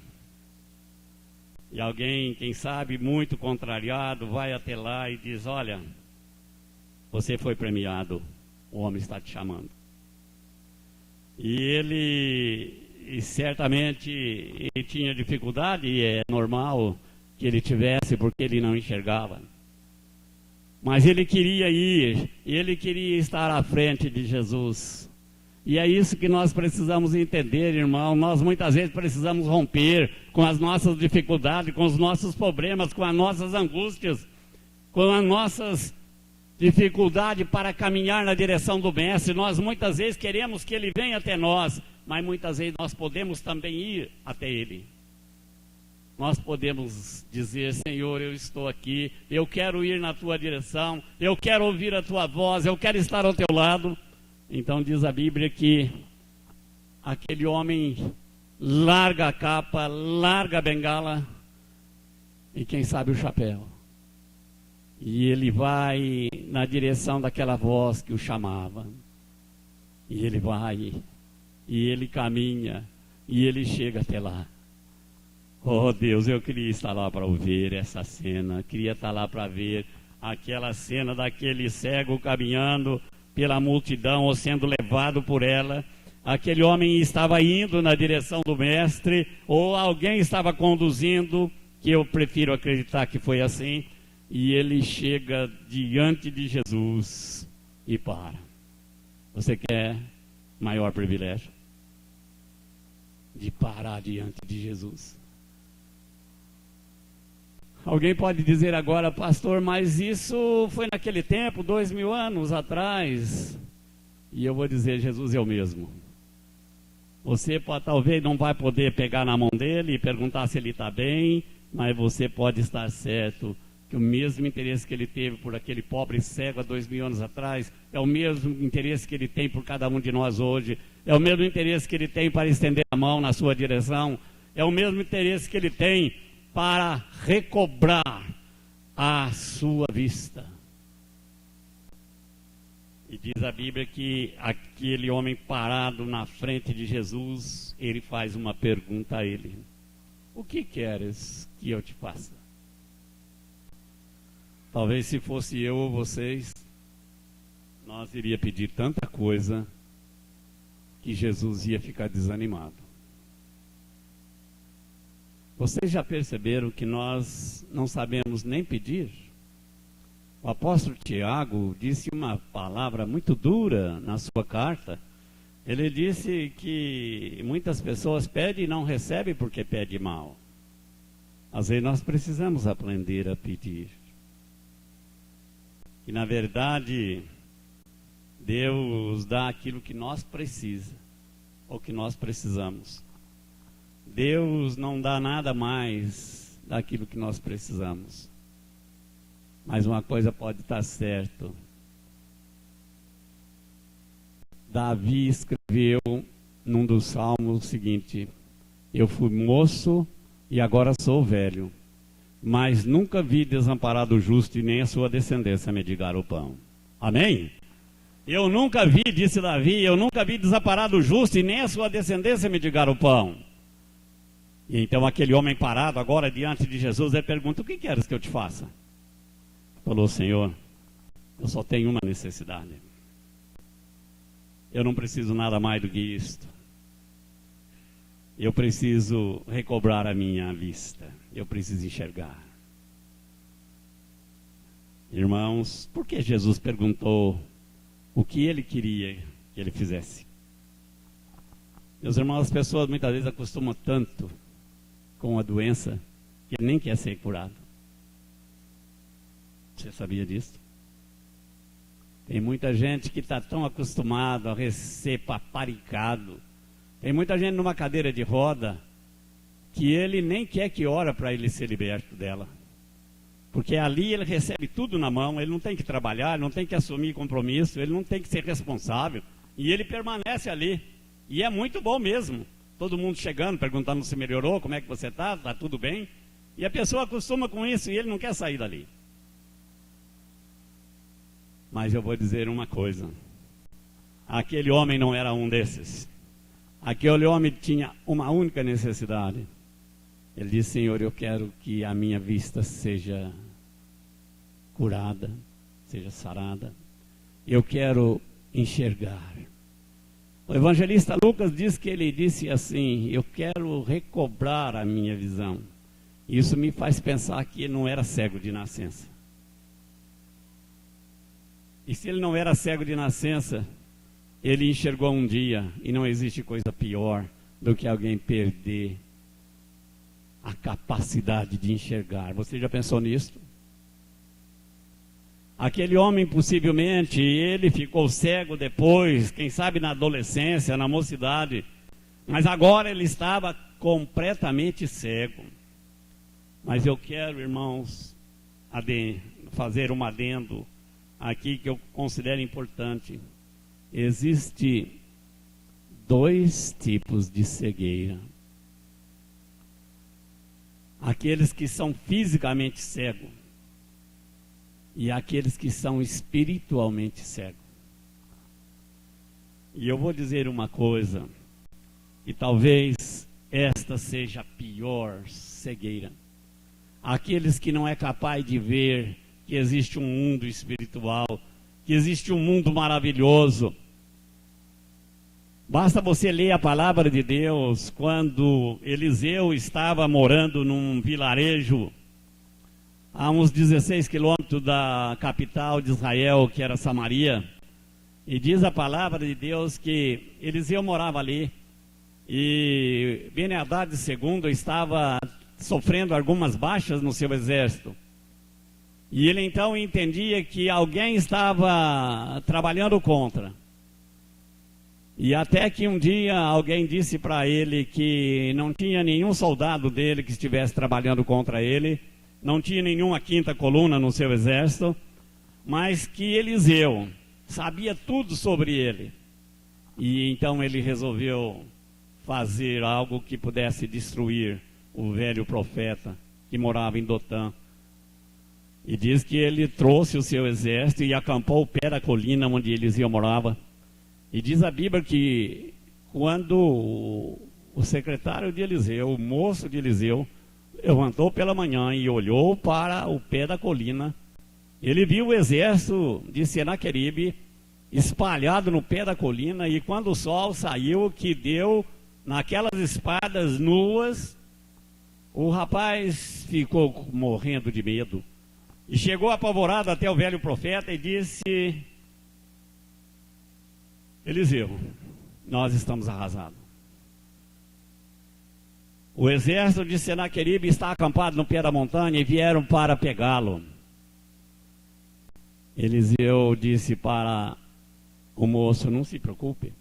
E alguém, quem sabe, muito contrariado, vai até lá e diz: olha, você foi premiado, o homem está te chamando. E ele certamente ele tinha dificuldade, e é normal que ele tivesse, porque ele não enxergava. Mas ele queria ir, ele queria estar à frente de Jesus. E é isso que nós precisamos entender, irmão. Nós muitas vezes precisamos romper com as nossas dificuldades, com os nossos problemas, com as nossas angústias, com as nossas dificuldades para caminhar na direção do Mestre. Nós muitas vezes queremos que Ele venha até nós, mas muitas vezes nós podemos também ir até Ele. Nós podemos dizer: Senhor, eu estou aqui, eu quero ir na Tua direção, eu quero ouvir a Tua voz, eu quero estar ao Teu lado. Então diz a Bíblia que aquele homem larga a capa, larga a bengala e quem sabe o chapéu. E ele vai na direção daquela voz que o chamava. E ele vai, e ele caminha, e ele chega até lá. Oh Deus, eu queria estar lá para ouvir essa cena, queria estar lá para ver aquela cena daquele cego caminhando pela multidão ou sendo levado por ela. Aquele homem estava indo na direção do Mestre, ou alguém estava conduzindo, que eu prefiro acreditar que foi assim, e ele chega diante de Jesus e para. Você quer maior privilégio? De parar diante de Jesus. Alguém pode dizer agora: pastor, mas isso foi naquele tempo, 2000 anos atrás. E eu vou dizer: Jesus é o mesmo. Você talvez não vai poder pegar na mão dele e perguntar se ele está bem, mas você pode estar certo que o mesmo interesse que ele teve por aquele pobre cego há 2000 anos atrás é o mesmo interesse que ele tem por cada um de nós hoje. É o mesmo interesse que ele tem para estender a mão na sua direção. É o mesmo interesse que ele tem para recobrar a sua vista. E diz a Bíblia que aquele homem parado na frente de Jesus, ele faz uma pergunta a ele: o que queres que eu te faça? Talvez se fosse eu ou vocês, nós iria pedir tanta coisa que Jesus ia ficar desanimado. Vocês já perceberam que nós não sabemos nem pedir? O apóstolo Tiago disse uma palavra muito dura na sua carta. Ele disse que muitas pessoas pedem e não recebem porque pedem mal. Às vezes nós precisamos aprender a pedir. E na verdade, Deus dá aquilo que nós precisamos, ou que nós precisamos. Deus não dá nada mais daquilo que nós precisamos. Mas uma coisa pode estar certa. Davi escreveu num dos salmos o seguinte: eu fui moço e agora sou velho, mas nunca vi desamparado o justo e nem a sua descendência mendigar o pão. Amém? Eu nunca vi, disse Davi, eu nunca vi desamparado o justo e nem a sua descendência mendigar o pão. E então aquele homem parado agora diante de Jesus, ele pergunta: o que queres que eu te faça? Falou: Senhor, eu só tenho uma necessidade. Eu não preciso nada mais do que isto. Eu preciso recobrar a minha vista. Eu preciso enxergar. Irmãos, por que Jesus perguntou o que ele queria que ele fizesse? Meus irmãos, as pessoas muitas vezes acostumam tanto com a doença que ele nem quer ser curado. Você sabia disso? Tem muita gente que está tão acostumado a ser paparicado. Tem muita gente numa cadeira de roda que ele nem quer que ora para ele ser liberto dela. Porque ali ele recebe tudo na mão, ele não tem que trabalhar, ele não tem que assumir compromisso, ele não tem que ser responsável. E ele permanece ali. E é muito bom mesmo. Todo mundo chegando, perguntando se melhorou, como é que você está, está tudo bem? E a pessoa acostuma com isso e ele não quer sair dali. Mas eu vou dizer uma coisa: aquele homem não era um desses. Aquele homem tinha uma única necessidade. Ele disse: Senhor, eu quero que a minha vista seja curada, seja sarada. Eu quero enxergar. O evangelista Lucas diz que ele disse assim: eu quero recobrar a minha visão. Isso me faz pensar que ele não era cego de nascença. E se ele não era cego de nascença, ele enxergou um dia, e não existe coisa pior do que alguém perder a capacidade de enxergar. Você já pensou nisso? Aquele homem, possivelmente, ele ficou cego depois, quem sabe na adolescência, na mocidade, mas agora ele estava completamente cego. Mas eu quero, irmãos, fazer um adendo aqui que eu considero importante. Existe 2 tipos de cegueira. Aqueles que são fisicamente cegos e aqueles que são espiritualmente cegos. E eu vou dizer uma coisa, que talvez esta seja a pior cegueira. Aqueles que não é capaz de ver que existe um mundo espiritual, que existe um mundo maravilhoso. Basta você ler a palavra de Deus. Quando Eliseu estava morando num vilarejo a uns 16 quilômetros da capital de Israel, que era Samaria, e diz a palavra de Deus que Eliseu morava ali, e Ben-Hadad II estava sofrendo algumas baixas no seu exército, e ele então entendia que alguém estava trabalhando contra. E até que um dia alguém disse para ele que não tinha nenhum soldado dele que estivesse trabalhando contra ele, não tinha nenhuma 5ª coluna no seu exército, mas que Eliseu sabia tudo sobre ele. E então ele resolveu fazer algo que pudesse destruir o velho profeta que morava em Dotã. E diz que ele trouxe o seu exército e acampou ao pé da colina onde Eliseu morava. E diz a Bíblia que quando o secretário de Eliseu, o moço de Eliseu, levantou pela manhã e olhou para o pé da colina, ele viu o exército de Senaqueribe espalhado no pé da colina, e quando o sol saiu, que deu naquelas espadas nuas, o rapaz ficou morrendo de medo. E chegou apavorado até o velho profeta e disse: Eliseu, nós estamos arrasados. O exército de Senaqueribe está acampado no pé da montanha e vieram para pegá-lo. Eliseu disse para o moço: não se preocupe.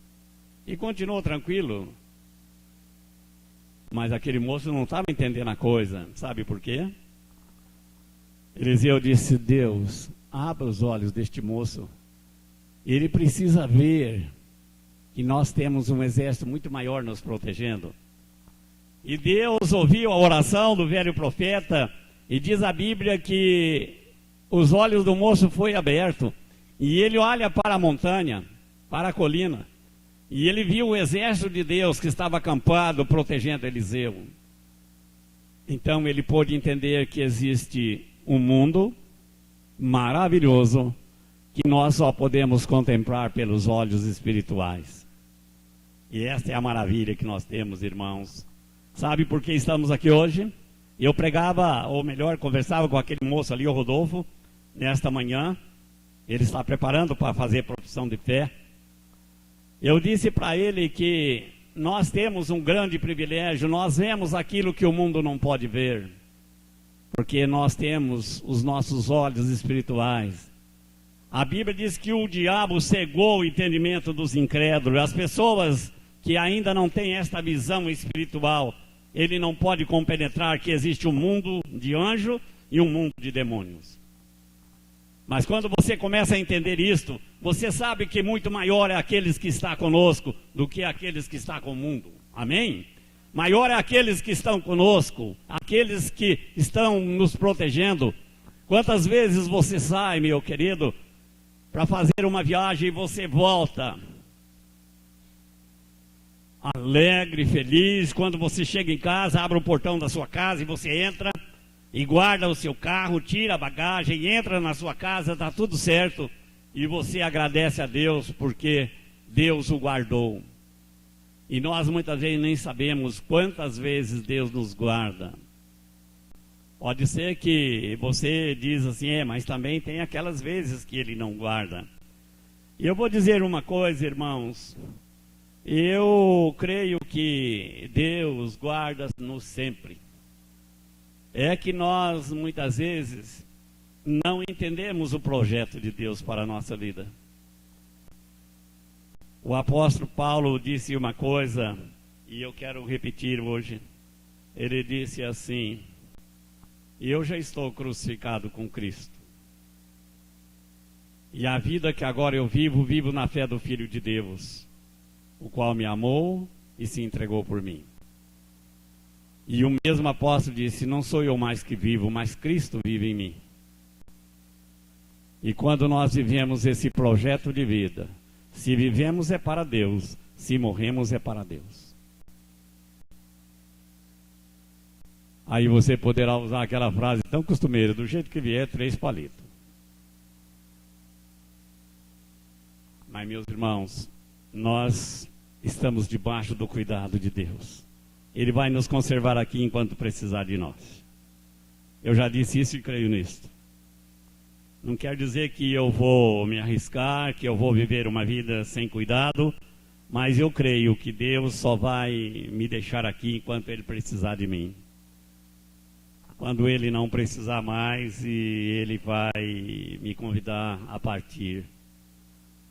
E continuou tranquilo. Mas aquele moço não estava entendendo a coisa. Sabe por quê? Eliseu disse: Deus, abra os olhos deste moço. Ele precisa ver que nós temos um exército muito maior nos protegendo. E Deus ouviu a oração do velho profeta, e diz a Bíblia que os olhos do moço foi aberto, e ele olha para a montanha, para a colina, e ele viu o exército de Deus que estava acampado protegendo Eliseu. Então ele pôde entender que existe um mundo maravilhoso que nós só podemos contemplar pelos olhos espirituais. E esta é a maravilha que nós temos, irmãos. Sabe por que estamos aqui hoje? Eu pregava, ou melhor, conversava com aquele moço ali, o Rodolfo, nesta manhã. Ele está preparando para fazer profissão de fé. Eu disse para ele que nós temos um grande privilégio, nós vemos aquilo que o mundo não pode ver, porque nós temos os nossos olhos espirituais. A Bíblia diz que o diabo cegou o entendimento dos incrédulos. As pessoas que ainda não têm esta visão espiritual, ele não pode compenetrar que existe um mundo de anjo e um mundo de demônios. Mas quando você começa a entender isto, você sabe que muito maior é aqueles que estão conosco do que aqueles que estão com o mundo. Amém? Maior é aqueles que estão conosco, aqueles que estão nos protegendo. Quantas vezes você sai, meu querido, para fazer uma viagem e você volta alegre, feliz. Quando você chega em casa, abre o portão da sua casa e você entra e guarda o seu carro, tira a bagagem, entra na sua casa, está tudo certo, e você agradece a Deus porque Deus o guardou. E nós muitas vezes nem sabemos quantas vezes Deus nos guarda. Pode ser que você diz assim, mas também tem aquelas vezes que Ele não guarda. E eu vou dizer uma coisa, irmãos. Eu creio que Deus guarda-nos sempre. É que nós muitas vezes não entendemos o projeto de Deus para a nossa vida. O apóstolo Paulo disse uma coisa, e eu quero repetir hoje. Ele disse assim: eu já estou crucificado com Cristo. E a vida que agora eu vivo, vivo na fé do Filho de Deus, o qual me amou e se entregou por mim. E o mesmo apóstolo disse: não sou eu mais que vivo, mas Cristo vive em mim. E quando nós vivemos esse projeto de vida, se vivemos é para Deus, se morremos é para Deus. Aí você poderá usar aquela frase tão costumeira: do jeito que vier, 3 palitos. Mas, meus irmãos, nós estamos debaixo do cuidado de Deus. Ele vai nos conservar aqui enquanto precisar de nós. Eu já disse isso e creio nisso. Não quer dizer que eu vou me arriscar, que eu vou viver uma vida sem cuidado, mas eu creio que Deus só vai me deixar aqui enquanto Ele precisar de mim. Quando Ele não precisar mais, Ele vai me convidar a partir.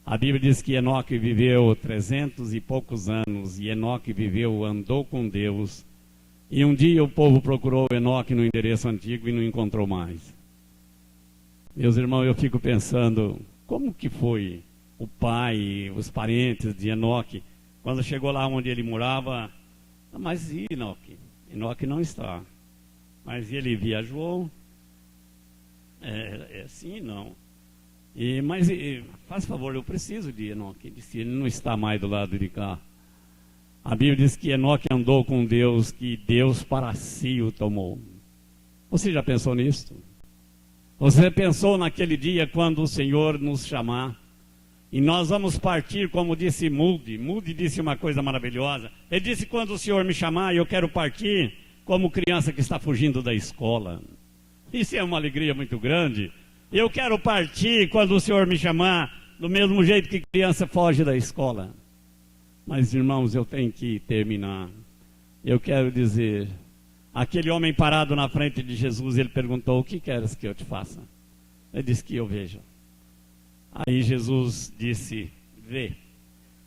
A Bíblia diz que Enoque viveu 300 e poucos anos, e Enoque andou com Deus. E um dia o povo procurou Enoque no endereço antigo e não encontrou mais. Meus irmãos, eu fico pensando, como que foi o pai, os parentes de Enoque, quando chegou lá onde ele morava? Mas e Enoque? Enoque não está. Mas ele viajou? Sim, não. Mas faz favor, eu preciso de Enoque. Ele disse: ele não está mais do lado de cá. A Bíblia diz que Enoque andou com Deus, que Deus para si o tomou. Você já pensou nisso? Você pensou naquele dia quando o Senhor nos chamar e nós vamos partir, como disse Moody? Moody disse uma coisa maravilhosa. Ele disse: quando o Senhor me chamar, eu quero partir como criança que está fugindo da escola. Isso é uma alegria muito grande. Eu quero partir quando o Senhor me chamar, do mesmo jeito que criança foge da escola. Mas, irmãos, eu tenho que terminar. Eu quero dizer, aquele homem parado na frente de Jesus, ele perguntou: o que queres que eu te faça? Ele disse: que eu veja. Aí Jesus disse: vê,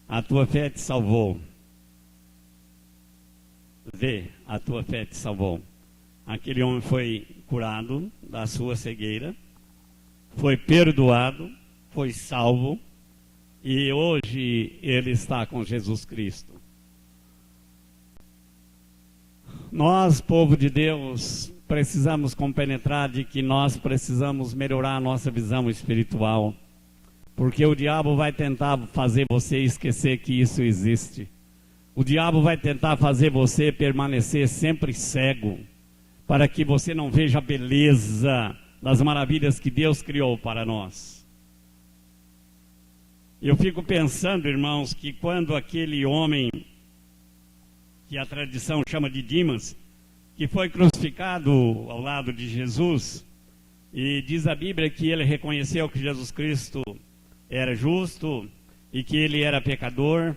a tua fé te salvou. Vê, a tua fé te salvou. Aquele homem foi curado da sua cegueira, foi perdoado, foi salvo, e hoje ele está com Jesus Cristo. Nós, povo de Deus, precisamos compenetrar de que nós precisamos melhorar a nossa visão espiritual, porque o diabo vai tentar fazer você esquecer que isso existe. O diabo vai tentar fazer você permanecer sempre cego, para que você não veja a beleza das maravilhas que Deus criou para nós. Eu fico pensando, irmãos, que quando aquele homem, que a tradição chama de Dimas, que foi crucificado ao lado de Jesus, e diz a Bíblia que ele reconheceu que Jesus Cristo era justo e que ele era pecador,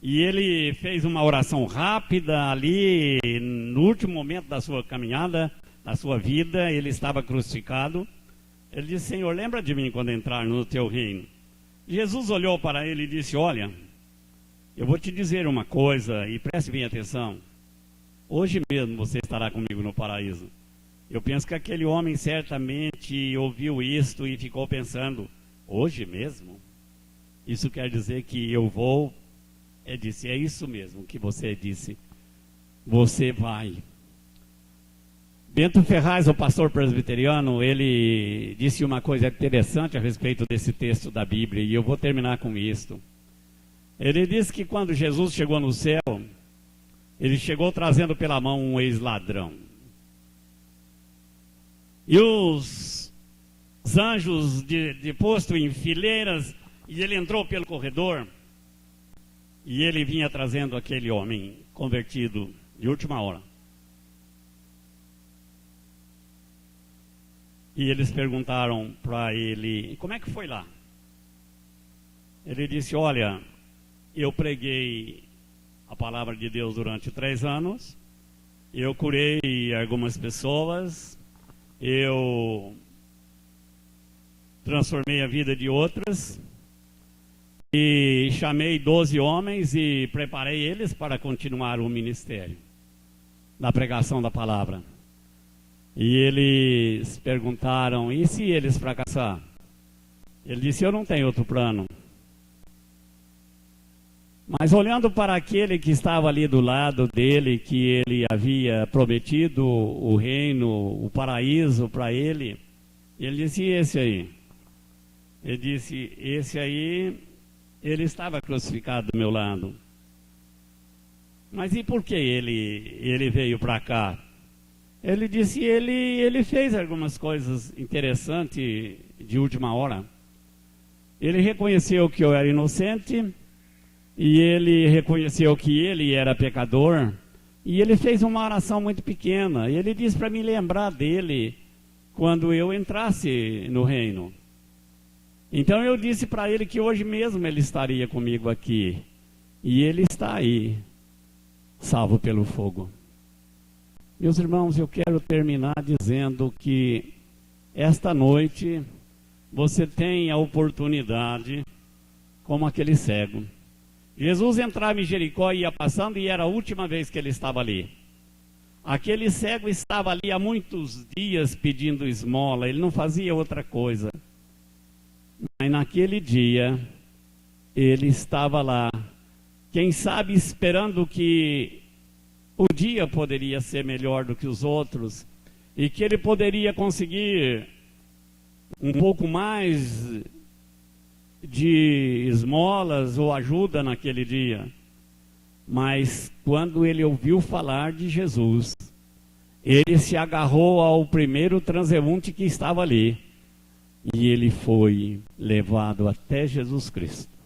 e ele fez uma oração rápida ali, no último momento da sua caminhada, da sua vida. Ele estava crucificado. Ele disse: Senhor, lembra de mim quando entrar no teu reino. Jesus olhou para ele e disse: olha, eu vou te dizer uma coisa, e preste bem atenção. Hoje mesmo você estará comigo no paraíso. Eu penso que aquele homem certamente ouviu isto e ficou pensando: hoje mesmo? Isso quer dizer que eu vou? Ele disse: é isso mesmo que você disse. Você vai. Bento Ferraz, o pastor presbiteriano, ele disse uma coisa interessante a respeito desse texto da Bíblia, e eu vou terminar com isto. Ele disse que quando Jesus chegou no céu, ele chegou trazendo pela mão um ex-ladrão. E os anjos de posto em fileiras, e ele entrou pelo corredor. E ele vinha trazendo aquele homem convertido de última hora. E eles perguntaram para ele, como é que foi lá? Ele disse, olha, eu preguei a palavra de Deus durante 3 anos, eu curei algumas pessoas, eu transformei a vida de outras, e chamei 12 homens e preparei eles para continuar o ministério da pregação da palavra. E eles perguntaram, e se eles fracassar? Ele disse, eu não tenho outro plano. Mas olhando para aquele que estava ali do lado dele, que ele havia prometido o reino, o paraíso para ele, ele disse, e esse aí? Ele disse, esse aí, ele estava crucificado do meu lado. Mas e por que ele veio para cá? Ele disse, ele fez algumas coisas interessantes de última hora. Ele reconheceu que eu era inocente, e ele reconheceu que ele era pecador, e ele fez uma oração muito pequena. E ele disse para me lembrar dele quando eu entrasse no reino. Então eu disse para ele que hoje mesmo ele estaria comigo aqui. E ele está aí, salvo pelo fogo. Meus irmãos, eu quero terminar dizendo que esta noite você tem a oportunidade, como aquele cego. Jesus entrava em Jericó e ia passando, e era a última vez que ele estava ali. Aquele cego estava ali há muitos dias pedindo esmola, ele não fazia outra coisa. Mas naquele dia, ele estava lá, quem sabe esperando que o dia poderia ser melhor do que os outros, e que ele poderia conseguir um pouco mais de esmolas ou ajuda naquele dia. Mas quando ele ouviu falar de Jesus, ele se agarrou ao primeiro transeunte que estava ali, e ele foi levado até Jesus Cristo.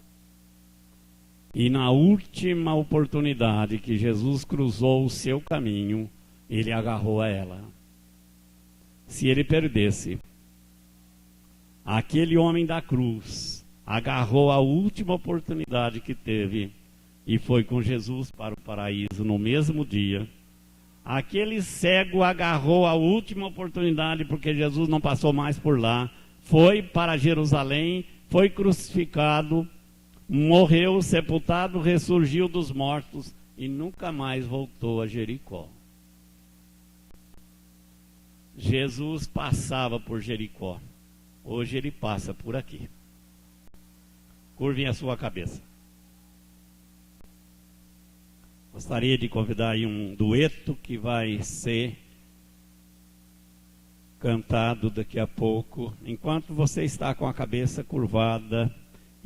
E na última oportunidade que Jesus cruzou o seu caminho, ele agarrou a ela. Se ele perdesse, aquele homem da cruz agarrou a última oportunidade que teve e foi com Jesus para o paraíso no mesmo dia. Aquele cego agarrou a última oportunidade, porque Jesus não passou mais por lá, foi para Jerusalém, foi crucificado, morreu, sepultado, ressurgiu dos mortos e nunca mais voltou a Jericó. Jesus passava por Jericó, hoje ele passa por aqui. Curvem a sua cabeça. Gostaria de convidar aí um dueto que vai ser cantado daqui a pouco, enquanto você está com a cabeça curvada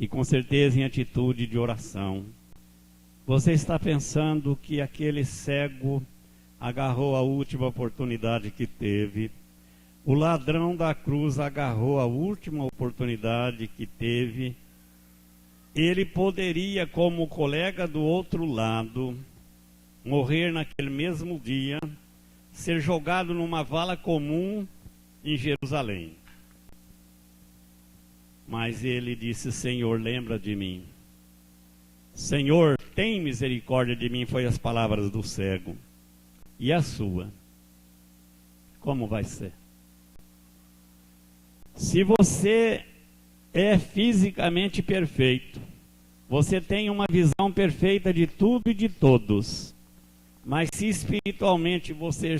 e com certeza em atitude de oração. Você está pensando que aquele cego agarrou a última oportunidade que teve. O ladrão da cruz agarrou a última oportunidade que teve. Ele poderia, como colega do outro lado, morrer naquele mesmo dia, ser jogado numa vala comum em Jerusalém. Mas ele disse, Senhor, lembra de mim. Senhor, tem misericórdia de mim, foi as palavras do cego. E a sua? Como vai ser? Se você é fisicamente perfeito, você tem uma visão perfeita de tudo e de todos, mas se espiritualmente você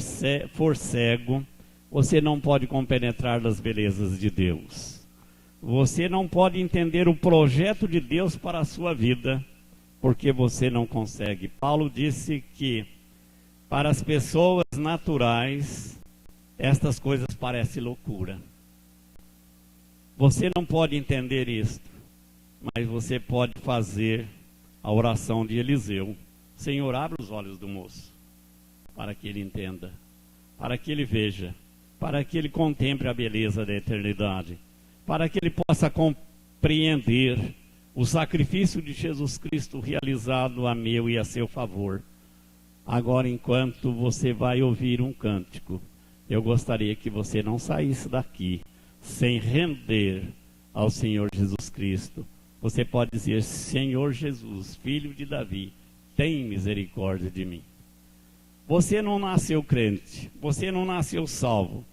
for cego, você não pode compenetrar das belezas de Deus. Você não pode entender o projeto de Deus para a sua vida, porque você não consegue. Paulo disse que para as pessoas naturais, estas coisas parecem loucura. Você não pode entender isto, mas você pode fazer a oração de Eliseu. Senhor, abre os olhos do moço, para que ele entenda, para que ele veja, para que ele contemple a beleza da eternidade, para que ele possa compreender o sacrifício de Jesus Cristo realizado a meu e a seu favor. Agora, enquanto você vai ouvir um cântico, eu gostaria que você não saísse daqui sem render ao Senhor Jesus Cristo. Você pode dizer: Senhor Jesus, filho de Davi, tem misericórdia de mim. Você não nasceu crente, você não nasceu salvo,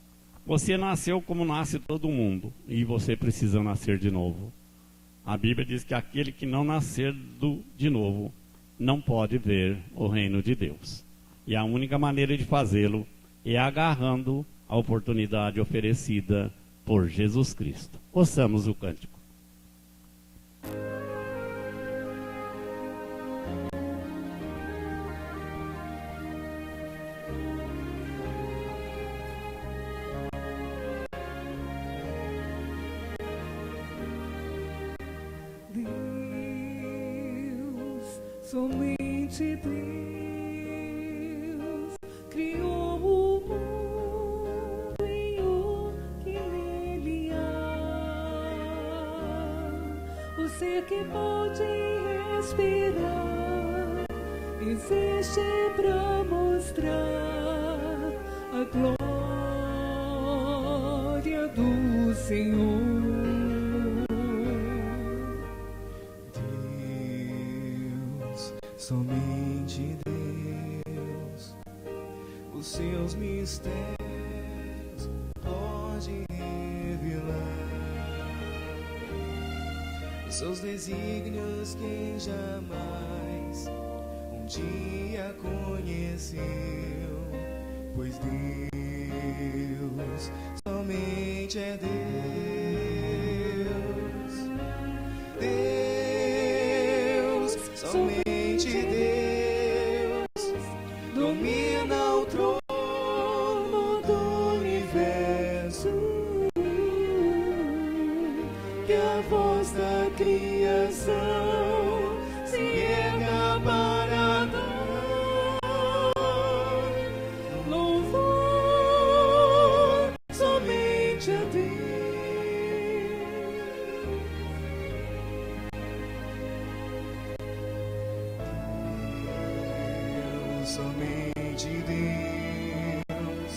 você nasceu como nasce todo mundo, e você precisa nascer de novo. A Bíblia diz que aquele que não nascer de novo não pode ver o reino de Deus. E a única maneira de fazê-lo é agarrando a oportunidade oferecida por Jesus Cristo. Ouçamos o cântico. Somente Deus criou o mundo e o que nele há. O ser que pode respirar existe para mostrar a glória do Senhor. Somente Deus, os seus mistérios pode revelar, os seus desígnios quem jamais um dia conheceu, pois Deus somente é Deus. Deus somente Deus domina o trono do universo, que a voz da criação se erga para dar louvor somente a Deus. Somente Deus,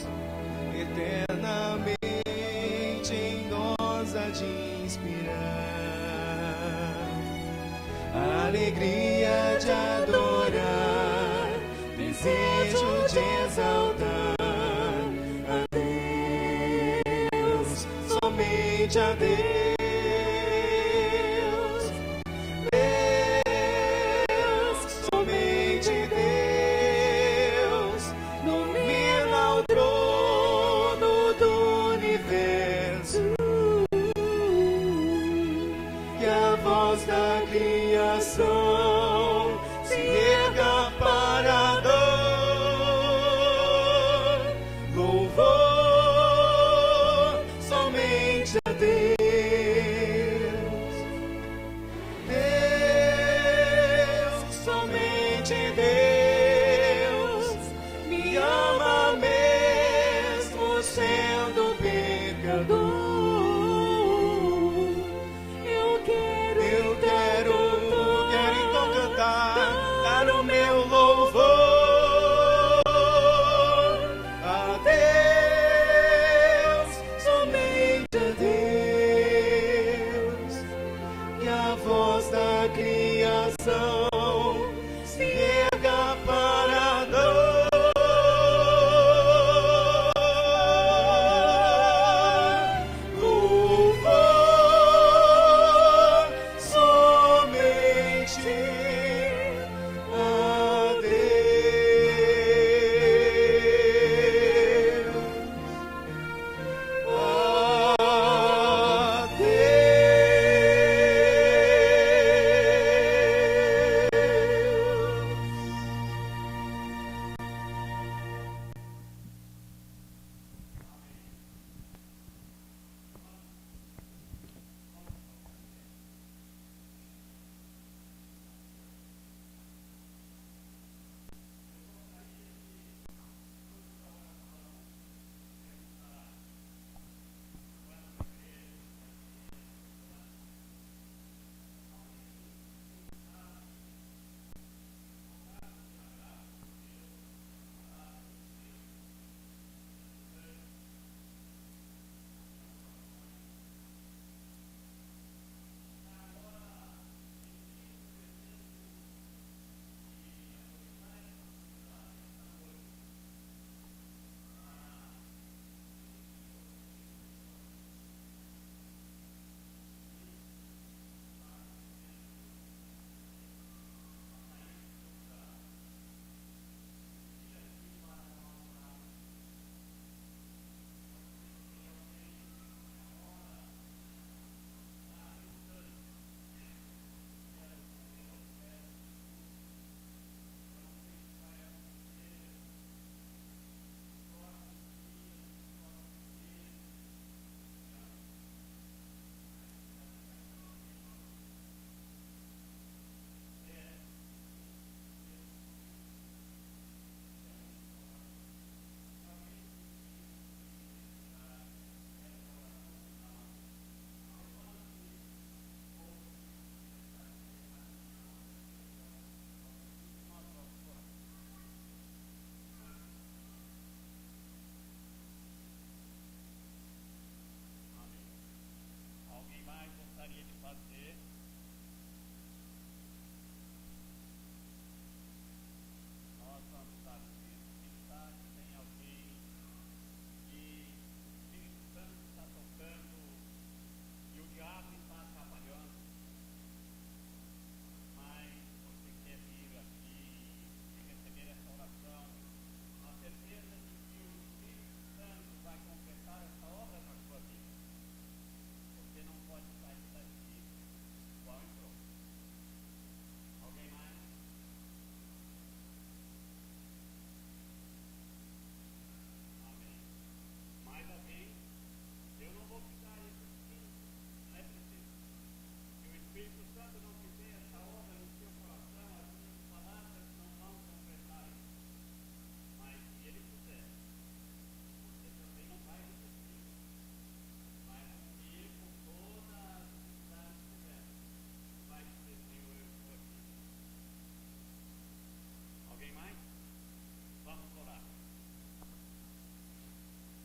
eternamente em nós há de inspirar a alegria de adorar, desejo de exaltar a Deus, somente a Deus. Se erga para dar louvor somente a Deus. Deus, somente Deus, me ama mesmo sendo pecador. Se erga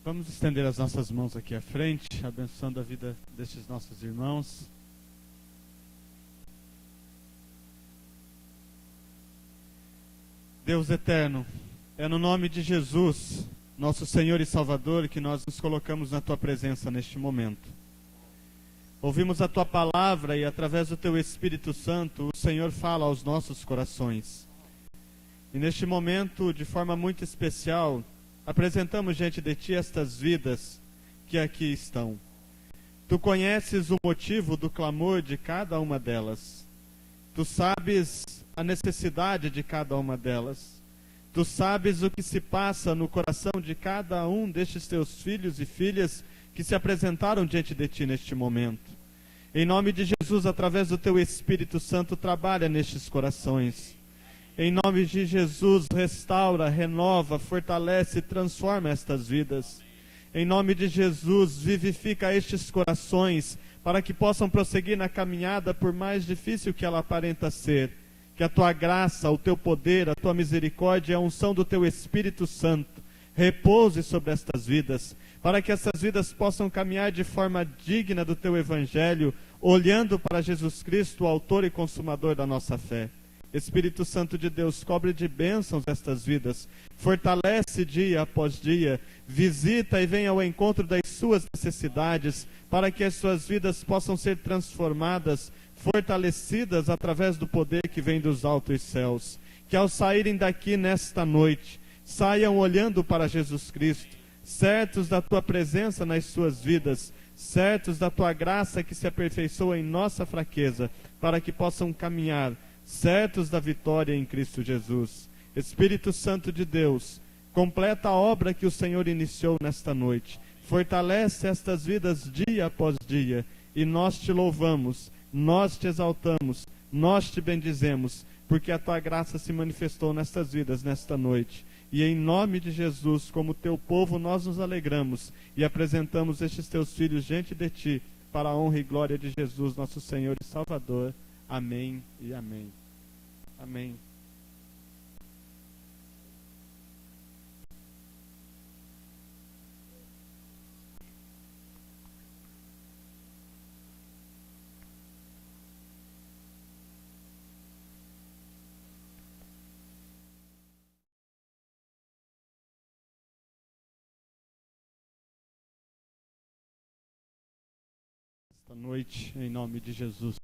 Vamos estender as nossas mãos aqui à frente, abençoando a vida destes nossos irmãos. Deus eterno, é no nome de Jesus, nosso Senhor e Salvador, que nós nos colocamos na Tua presença neste momento. Ouvimos a Tua palavra e através do Teu Espírito Santo, o Senhor fala aos nossos corações. E neste momento, de forma muito especial, apresentamos diante de Ti estas vidas que aqui estão. Tu conheces o motivo do clamor de cada uma delas. Tu sabes a necessidade de cada uma delas. Tu sabes o que se passa no coração de cada um destes Teus filhos e filhas que se apresentaram diante de Ti neste momento. Em nome de Jesus, através do Teu Espírito Santo, trabalha nestes corações. Em nome de Jesus, restaura, renova, fortalece e transforma estas vidas. Em nome de Jesus, vivifica estes corações para que possam prosseguir na caminhada, por mais difícil que ela aparenta ser. Que a Tua graça, o Teu poder, a Tua misericórdia e a unção do Teu Espírito Santo repouse sobre estas vidas, para que essas vidas possam caminhar de forma digna do Teu Evangelho, olhando para Jesus Cristo, o autor e consumador da nossa fé. Espírito Santo de Deus, cobre de bênçãos estas vidas, fortalece dia após dia, visita e venha ao encontro das suas necessidades, para que as suas vidas possam ser transformadas, fortalecidas através do poder que vem dos altos céus. Que ao saírem daqui nesta noite, saiam olhando para Jesus Cristo, certos da Tua presença nas suas vidas, certos da Tua graça que se aperfeiçoa em nossa fraqueza, para que possam caminhar certos da vitória em Cristo Jesus. Espírito Santo de Deus, completa a obra que o Senhor iniciou nesta noite. Fortalece estas vidas dia após dia. E nós Te louvamos, nós Te exaltamos, nós Te bendizemos, porque a Tua graça se manifestou nestas vidas nesta noite. E em nome de Jesus, como Teu povo, nós nos alegramos e apresentamos estes Teus filhos diante de Ti, para a honra e glória de Jesus, nosso Senhor e Salvador. Amém e amém. Amém. Esta noite, em nome de Jesus,